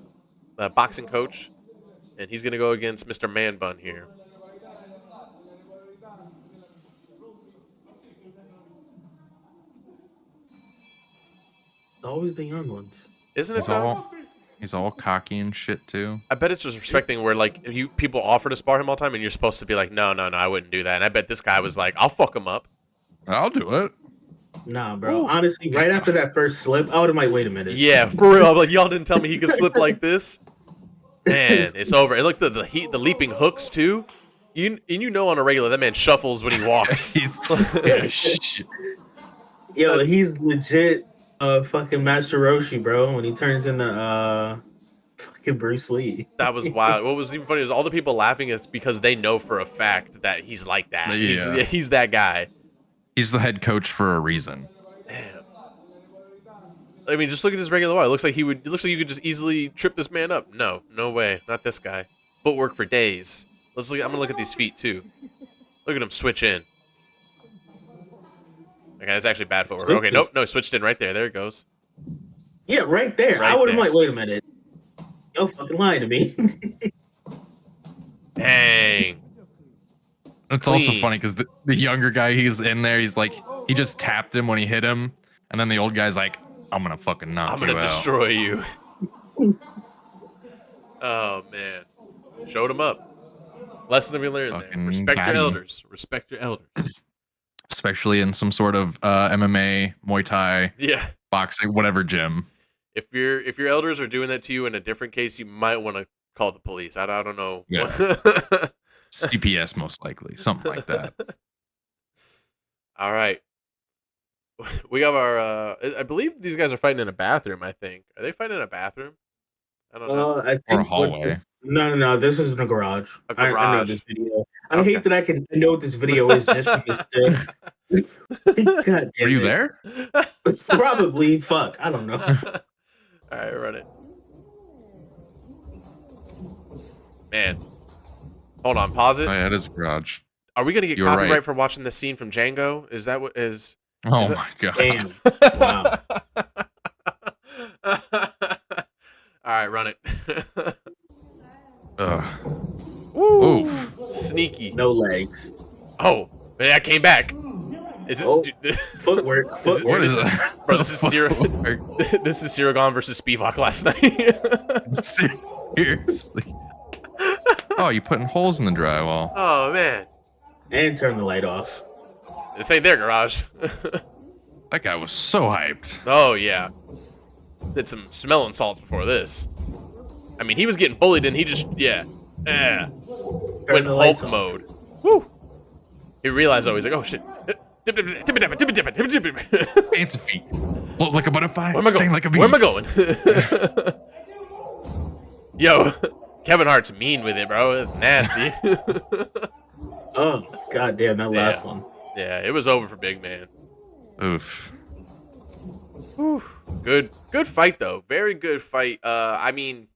[SPEAKER 4] a boxing coach, and he's gonna go against Mr. Man Bun here.
[SPEAKER 6] Always the young ones.
[SPEAKER 4] Isn't it
[SPEAKER 7] He's
[SPEAKER 4] though?
[SPEAKER 7] he's all cocky and shit too.
[SPEAKER 4] I bet it's just respecting where like you people offer to spar him all the time, and you're supposed to be like, no, I wouldn't do that. And I bet this guy was like, I'll fuck him up.
[SPEAKER 7] I'll do it.
[SPEAKER 6] Nah, bro. Honestly, right after that first slip, I would have like, wait a minute.
[SPEAKER 4] Yeah, for real. I'm like, y'all didn't tell me he could slip like this. Man, it's over. And look, the leaping hooks too. You know on a regular that man shuffles when he walks.
[SPEAKER 7] He's yeah, shit.
[SPEAKER 6] Yo,
[SPEAKER 4] That's-
[SPEAKER 6] he's legit fucking Master Roshi, bro, when he turns into fucking Bruce Lee.
[SPEAKER 4] That was wild. What was even funny is all the people laughing is because they know for a fact that he's like that.
[SPEAKER 7] Yeah.
[SPEAKER 4] He's that guy.
[SPEAKER 7] He's the head coach for a reason.
[SPEAKER 4] Damn. I mean, just look at his regular walk. It looks like it looks like you could just easily trip this man up. No way. Not this guy. Footwork for days. Let's look. I'm gonna look at these feet too. Look at him switch in. Okay, that's actually bad footwork. Okay, nope, no, switched in right there. There it goes.
[SPEAKER 6] Yeah, right there.
[SPEAKER 4] Right
[SPEAKER 6] I would have
[SPEAKER 4] there.
[SPEAKER 6] like, wait a minute. Yo, fucking lying to me.
[SPEAKER 4] Dang.
[SPEAKER 7] It's also
[SPEAKER 4] Clean.
[SPEAKER 7] funny because the younger guy, he's in there. He's like, he just tapped him when he hit him, and then the old guy's like, I'm gonna fucking knock
[SPEAKER 4] I'm
[SPEAKER 7] you
[SPEAKER 4] gonna
[SPEAKER 7] out.
[SPEAKER 4] destroy you. Oh man, showed him up. Lesson to be learned there.
[SPEAKER 7] Fucking
[SPEAKER 4] Respect
[SPEAKER 7] got
[SPEAKER 4] your
[SPEAKER 7] him.
[SPEAKER 4] elders. Respect your elders.
[SPEAKER 7] Especially in some sort of MMA, Muay Thai,
[SPEAKER 4] Yeah.
[SPEAKER 7] boxing, whatever gym.
[SPEAKER 4] If your elders are doing that to you in a different case, you might want to call the police. I don't know.
[SPEAKER 7] Yeah. CPS most likely, something like that.
[SPEAKER 4] All right. We have our. I believe these guys are fighting in a bathroom. I think. Are they fighting in a bathroom? I don't know.
[SPEAKER 6] I think
[SPEAKER 7] Or a
[SPEAKER 6] what
[SPEAKER 7] hallway.
[SPEAKER 6] this- No. This is in a garage.
[SPEAKER 4] A
[SPEAKER 6] I know
[SPEAKER 4] garage.
[SPEAKER 6] this video. I
[SPEAKER 4] Okay.
[SPEAKER 6] hate that I know what this video is just from this thing. God damn
[SPEAKER 7] Were you
[SPEAKER 6] it.
[SPEAKER 7] there?
[SPEAKER 6] Probably. Fuck. I don't know.
[SPEAKER 4] All right, run it. Man, hold on. Pause it.
[SPEAKER 7] Oh, yeah, it is a garage.
[SPEAKER 4] Are we gonna get
[SPEAKER 7] You were
[SPEAKER 4] copyright
[SPEAKER 7] right.
[SPEAKER 4] for watching this scene from Django? Is that what is?
[SPEAKER 7] Oh
[SPEAKER 4] Is it-
[SPEAKER 7] my god.
[SPEAKER 6] Damn. Wow.
[SPEAKER 4] All right, run it.
[SPEAKER 7] Ugh.
[SPEAKER 4] Woo!
[SPEAKER 7] Oof.
[SPEAKER 4] Sneaky.
[SPEAKER 6] No legs.
[SPEAKER 4] Oh, man, I came back. Is it?
[SPEAKER 6] Oh.
[SPEAKER 4] dude,
[SPEAKER 6] Footwork.
[SPEAKER 4] Is it-
[SPEAKER 7] What
[SPEAKER 6] Footwork.
[SPEAKER 4] this
[SPEAKER 7] is
[SPEAKER 4] is-
[SPEAKER 7] that?
[SPEAKER 4] bro, this is Ciro. This is Siragon versus Spivak last night.
[SPEAKER 7] Seriously. Oh, you putting holes in the drywall.
[SPEAKER 4] Oh man,
[SPEAKER 6] And turn the light off.
[SPEAKER 4] this ain't their garage.
[SPEAKER 7] That guy was so hyped.
[SPEAKER 4] Oh yeah, did some smelling salts before this. I mean, he was getting bullied, and he just went
[SPEAKER 6] the lights
[SPEAKER 4] Hulk
[SPEAKER 6] off.
[SPEAKER 4] mode. Woo! He realized, though, he's like, oh shit.
[SPEAKER 7] Fancy feet. Float like a butterfly.
[SPEAKER 4] Where am I
[SPEAKER 7] Sting
[SPEAKER 4] going?
[SPEAKER 7] like a bee.
[SPEAKER 4] Where am I going? Yo, Kevin Hart's mean with it, bro. It's nasty.
[SPEAKER 6] Oh, goddamn, that last one.
[SPEAKER 4] Yeah, it was over for Big Man.
[SPEAKER 7] Oof.
[SPEAKER 4] Whew. Good fight though. Very good fight. I mean,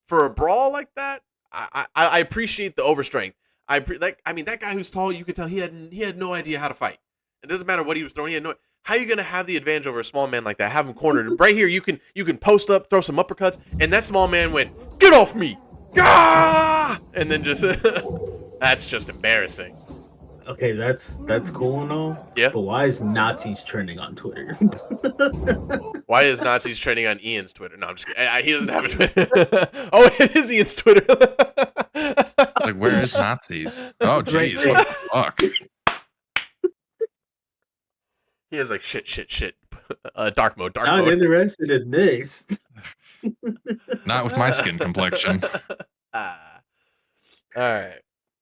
[SPEAKER 4] for a brawl like that, I appreciate the overstrength. That guy who's tall, you could tell he had no idea how to fight. It doesn't matter what he was throwing. He had no. How are you gonna have the advantage over a small man like that? Have him cornered right here. You can post up, throw some uppercuts, and that small man went, "Get off me!" Ah! And then just that's just embarrassing.
[SPEAKER 6] Okay, that's cool and all.
[SPEAKER 4] Yeah.
[SPEAKER 6] But why is Nazis trending on Twitter?
[SPEAKER 4] Why is Nazis trending on Ian's Twitter? No, I'm just kidding. He doesn't have a Twitter. Oh, it is Ian's Twitter.
[SPEAKER 7] Like, where is Nazis? Oh, jeez.
[SPEAKER 6] Right.
[SPEAKER 7] What the fuck?
[SPEAKER 4] He has like shit. Dark mode.
[SPEAKER 6] Not interested in this.
[SPEAKER 7] Not with my skin complexion.
[SPEAKER 4] All right.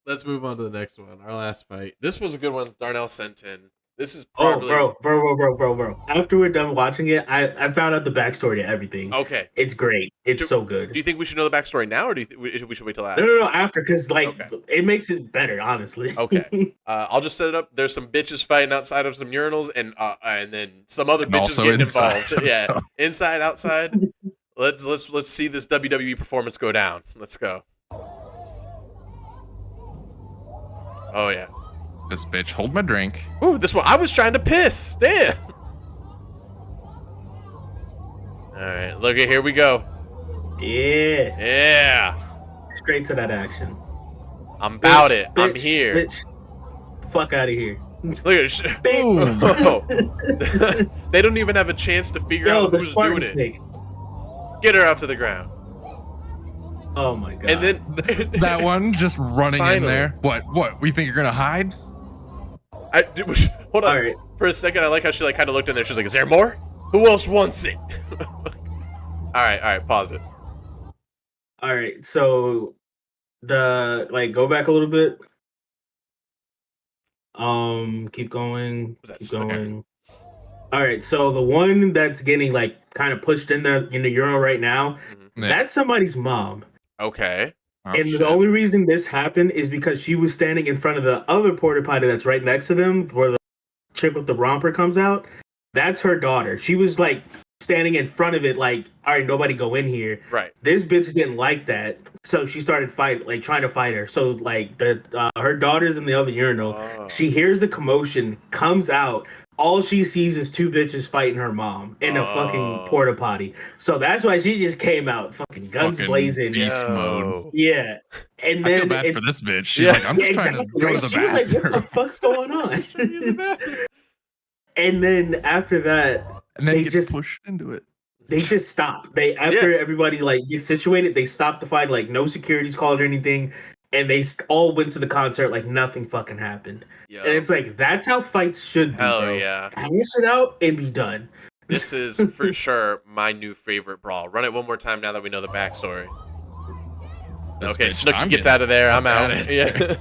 [SPEAKER 4] Let's move on to the next one. Our last fight. This was a good one. Darnell sent in. This is probably.
[SPEAKER 6] Oh, bro. After we're done watching it, I found out the backstory to everything.
[SPEAKER 4] Okay.
[SPEAKER 6] It's great. It's so good.
[SPEAKER 4] Do you think we should know the backstory now, or do you think we should wait till after?
[SPEAKER 6] No, after, because
[SPEAKER 4] Okay.
[SPEAKER 6] it makes it better, honestly.
[SPEAKER 4] Okay. I'll just set it up. There's some bitches fighting outside of some urinals, and then some other bitches
[SPEAKER 7] also
[SPEAKER 4] getting
[SPEAKER 7] inside,
[SPEAKER 4] involved. Yeah,
[SPEAKER 7] so.
[SPEAKER 4] inside, outside. Let's see this WWE performance go down. Let's go. Oh yeah.
[SPEAKER 7] This bitch, hold my drink.
[SPEAKER 4] Ooh, this one. I was trying to piss. Damn. All right, look at here we go.
[SPEAKER 6] Yeah.
[SPEAKER 4] Yeah.
[SPEAKER 6] Straight to that action.
[SPEAKER 4] I'm about it.
[SPEAKER 6] Bitch,
[SPEAKER 4] I'm here.
[SPEAKER 6] Bitch. Fuck out of here.
[SPEAKER 4] Look at this. Oh. They don't even have a chance to figure out
[SPEAKER 6] the
[SPEAKER 4] who's
[SPEAKER 6] Spartan
[SPEAKER 4] doing it.
[SPEAKER 6] snake.
[SPEAKER 4] Get her out to the ground.
[SPEAKER 6] Oh my god.
[SPEAKER 4] And then
[SPEAKER 7] That one just running in
[SPEAKER 4] Finally.
[SPEAKER 7] there. What? We think you're gonna hide?
[SPEAKER 4] Hold on.
[SPEAKER 6] All right.
[SPEAKER 4] For a second, I like how she like kind of looked in there. She's like, "Is there more? Who else wants it?" All right. Pause it.
[SPEAKER 6] All right. So go back a little bit. Keep going.
[SPEAKER 4] Was that
[SPEAKER 6] Keep
[SPEAKER 4] okay.
[SPEAKER 6] going. All right. So the one that's getting like kind of pushed in the Euro right now,
[SPEAKER 7] Yeah.
[SPEAKER 6] that's somebody's mom.
[SPEAKER 4] Okay.
[SPEAKER 7] Oh,
[SPEAKER 6] And
[SPEAKER 7] shit.
[SPEAKER 6] the only reason this happened is because she was standing in front of the other porta potty that's right next to them, where the chick with the romper comes out. That's her daughter. She was like standing in front of it, like, all right, nobody go in here.
[SPEAKER 4] Right.
[SPEAKER 6] This bitch didn't like that, so she started trying to fight her. So like her daughter's in the other urinal.
[SPEAKER 4] Oh.
[SPEAKER 6] She hears the commotion, comes out. All she sees is two bitches fighting her mom in a fucking porta potty. So that's why she just came out, fucking guns
[SPEAKER 7] Fucking
[SPEAKER 6] blazing.
[SPEAKER 7] beast mode.
[SPEAKER 4] Yo.
[SPEAKER 6] Yeah, and
[SPEAKER 7] I
[SPEAKER 6] then
[SPEAKER 7] feel bad
[SPEAKER 6] it's-
[SPEAKER 7] for this bitch. She's
[SPEAKER 4] Yeah.
[SPEAKER 7] like, I'm just
[SPEAKER 6] yeah,
[SPEAKER 7] trying to
[SPEAKER 6] exactly,
[SPEAKER 7] go
[SPEAKER 6] right?
[SPEAKER 7] to the
[SPEAKER 6] She was like,
[SPEAKER 7] bathroom.
[SPEAKER 6] what the fuck's going on? And then after that,
[SPEAKER 7] And then
[SPEAKER 6] they
[SPEAKER 7] he gets
[SPEAKER 6] just-
[SPEAKER 7] pushed into it.
[SPEAKER 6] they just stop. After everybody like gets situated, they stop the fight. Like no security's called or anything, and they all went to the concert like nothing fucking happened.
[SPEAKER 4] Yo.
[SPEAKER 6] And it's like that's how fights should be.
[SPEAKER 4] Hell
[SPEAKER 6] bro.
[SPEAKER 4] yeah.
[SPEAKER 6] Hash it out and be done.
[SPEAKER 4] This is for sure my new favorite brawl. Run it one more time now that we know the backstory.
[SPEAKER 7] This
[SPEAKER 4] Okay,
[SPEAKER 7] bitch,
[SPEAKER 4] Snooki
[SPEAKER 7] I'm
[SPEAKER 4] gets
[SPEAKER 7] getting
[SPEAKER 4] out of there. I'm
[SPEAKER 7] fuck
[SPEAKER 4] out.
[SPEAKER 7] outta
[SPEAKER 4] Yeah.
[SPEAKER 7] here.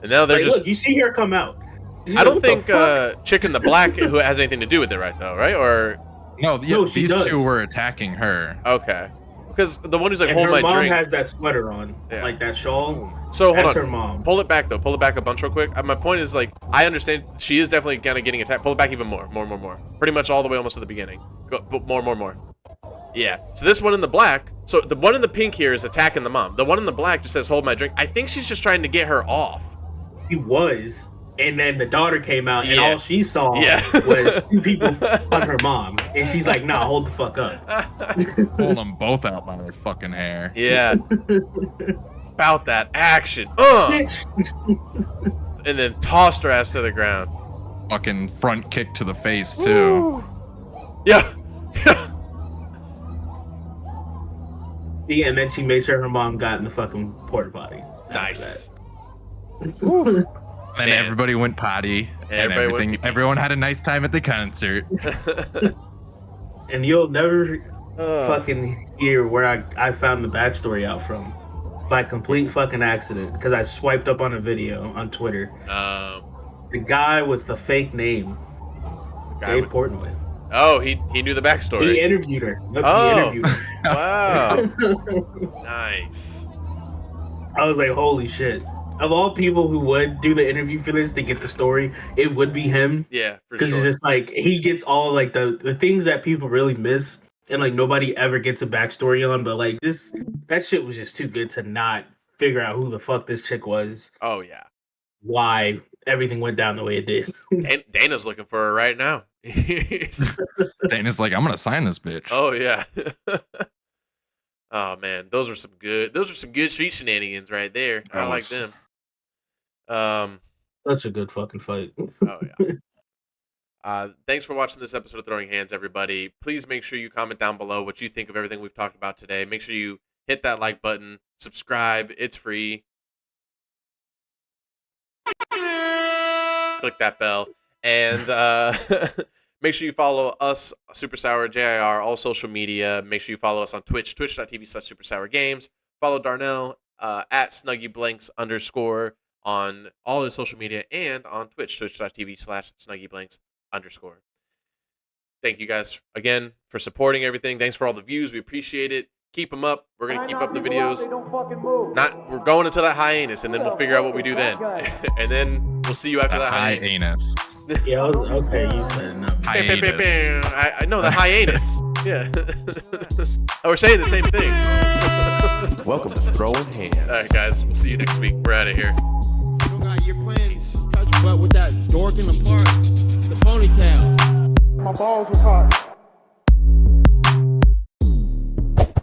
[SPEAKER 4] And now they're
[SPEAKER 6] Like,
[SPEAKER 4] just.
[SPEAKER 6] look, you see her come out. She's
[SPEAKER 4] I
[SPEAKER 6] like,
[SPEAKER 4] don't
[SPEAKER 6] what the
[SPEAKER 4] think
[SPEAKER 6] fuck?
[SPEAKER 4] Chick in the Black who has anything to do with it, right? Though, right? Or
[SPEAKER 7] No, yeah,
[SPEAKER 6] No, she
[SPEAKER 7] these
[SPEAKER 6] does.
[SPEAKER 7] two were attacking her.
[SPEAKER 4] okay, because the one who's like,
[SPEAKER 6] And
[SPEAKER 4] hold
[SPEAKER 6] her
[SPEAKER 4] my
[SPEAKER 6] mom
[SPEAKER 4] drink.
[SPEAKER 6] has that sweater on,
[SPEAKER 4] Yeah.
[SPEAKER 6] like that shawl.
[SPEAKER 4] So hold
[SPEAKER 6] That's
[SPEAKER 4] on.
[SPEAKER 6] her mom.
[SPEAKER 4] Pull it back though. Pull it back a bunch real quick. My point is like I understand she is definitely kind of getting attacked. Pull it back even more. Pretty much all the way almost to the beginning. Go more. Yeah. So this one in the black. So the one in the pink here is attacking the mom. The one in the black just says hold my drink. I think she's just trying to get her off.
[SPEAKER 6] He was. And then the daughter came out, and
[SPEAKER 4] Yeah.
[SPEAKER 6] all she saw
[SPEAKER 4] Yeah.
[SPEAKER 6] was two people on her mom. And she's like, nah, hold the fuck up.
[SPEAKER 7] Pulling them both out by their fucking hair.
[SPEAKER 4] Yeah. About that action.
[SPEAKER 6] Bitch.
[SPEAKER 4] And then tossed her ass to the ground.
[SPEAKER 7] Fucking front kick to the face too.
[SPEAKER 4] Yeah.
[SPEAKER 6] Yeah, and then she made sure her mom got in the fucking porta potty.
[SPEAKER 4] Nice.
[SPEAKER 7] And
[SPEAKER 4] Man.
[SPEAKER 7] everybody went potty. And
[SPEAKER 4] Everybody went
[SPEAKER 7] everything.
[SPEAKER 4] pee-pee.
[SPEAKER 7] Everyone had a nice time at the concert.
[SPEAKER 6] And you'll never
[SPEAKER 4] Uh,
[SPEAKER 6] fucking hear where I found the backstory out from. by complete fucking accident because I swiped up on a video on Twitter. The guy with the fake name, Dave Portnoy.
[SPEAKER 4] Oh, he knew the backstory.
[SPEAKER 6] He interviewed her. Nope,
[SPEAKER 4] Oh.
[SPEAKER 6] He interviewed her.
[SPEAKER 4] Wow. Nice.
[SPEAKER 6] I was like, holy shit. Of all people who would do the interview for this to get the story, it would be him.
[SPEAKER 4] Yeah, for
[SPEAKER 6] Because
[SPEAKER 4] sure.
[SPEAKER 6] it's just like, he gets all like the things that people really miss and like nobody ever gets a backstory on. But like that shit was just too good to not figure out who the fuck this chick was.
[SPEAKER 4] Oh, yeah.
[SPEAKER 6] Why everything went down the way it did.
[SPEAKER 4] Dana's looking for her right now.
[SPEAKER 7] Dana's like, I'm gonna sign this bitch.
[SPEAKER 4] Oh, yeah. Oh, man. Those are some good street shenanigans right there. I like them.
[SPEAKER 6] Such a good fucking fight.
[SPEAKER 4] Oh, yeah. Thanks for watching this episode of Throwing Hands, everybody. Please make sure you comment down below what you think of everything we've talked about today. Make sure you hit that like button, subscribe. It's free. Click that bell. And make sure you follow us, SuperSour, JIR, all social media. Make sure you follow us on Twitch, twitch.tv/SuperSourGames. Follow Darnell at SnuggyBlanks_ on all his social media and on Twitch, twitch.tv/SnuggyBlanks_. Thank you guys again for supporting everything. Thanks for all the views. We appreciate it. Keep them up. We're going to keep up the videos. We're going into that hiatus, and then we'll figure out what we do then. And then we'll see you after that hiatus.
[SPEAKER 6] Yeah, okay, you said it. Not
[SPEAKER 7] Hiatus.
[SPEAKER 4] I know the hiatus. Yeah. Oh, we're saying the same thing.
[SPEAKER 8] Welcome to Throwing Hands.
[SPEAKER 4] All right, guys. We'll see you next week. We're out of here.
[SPEAKER 5] You don't got your plans touch butt with that dork in the park, the ponytail.
[SPEAKER 3] My balls was hot.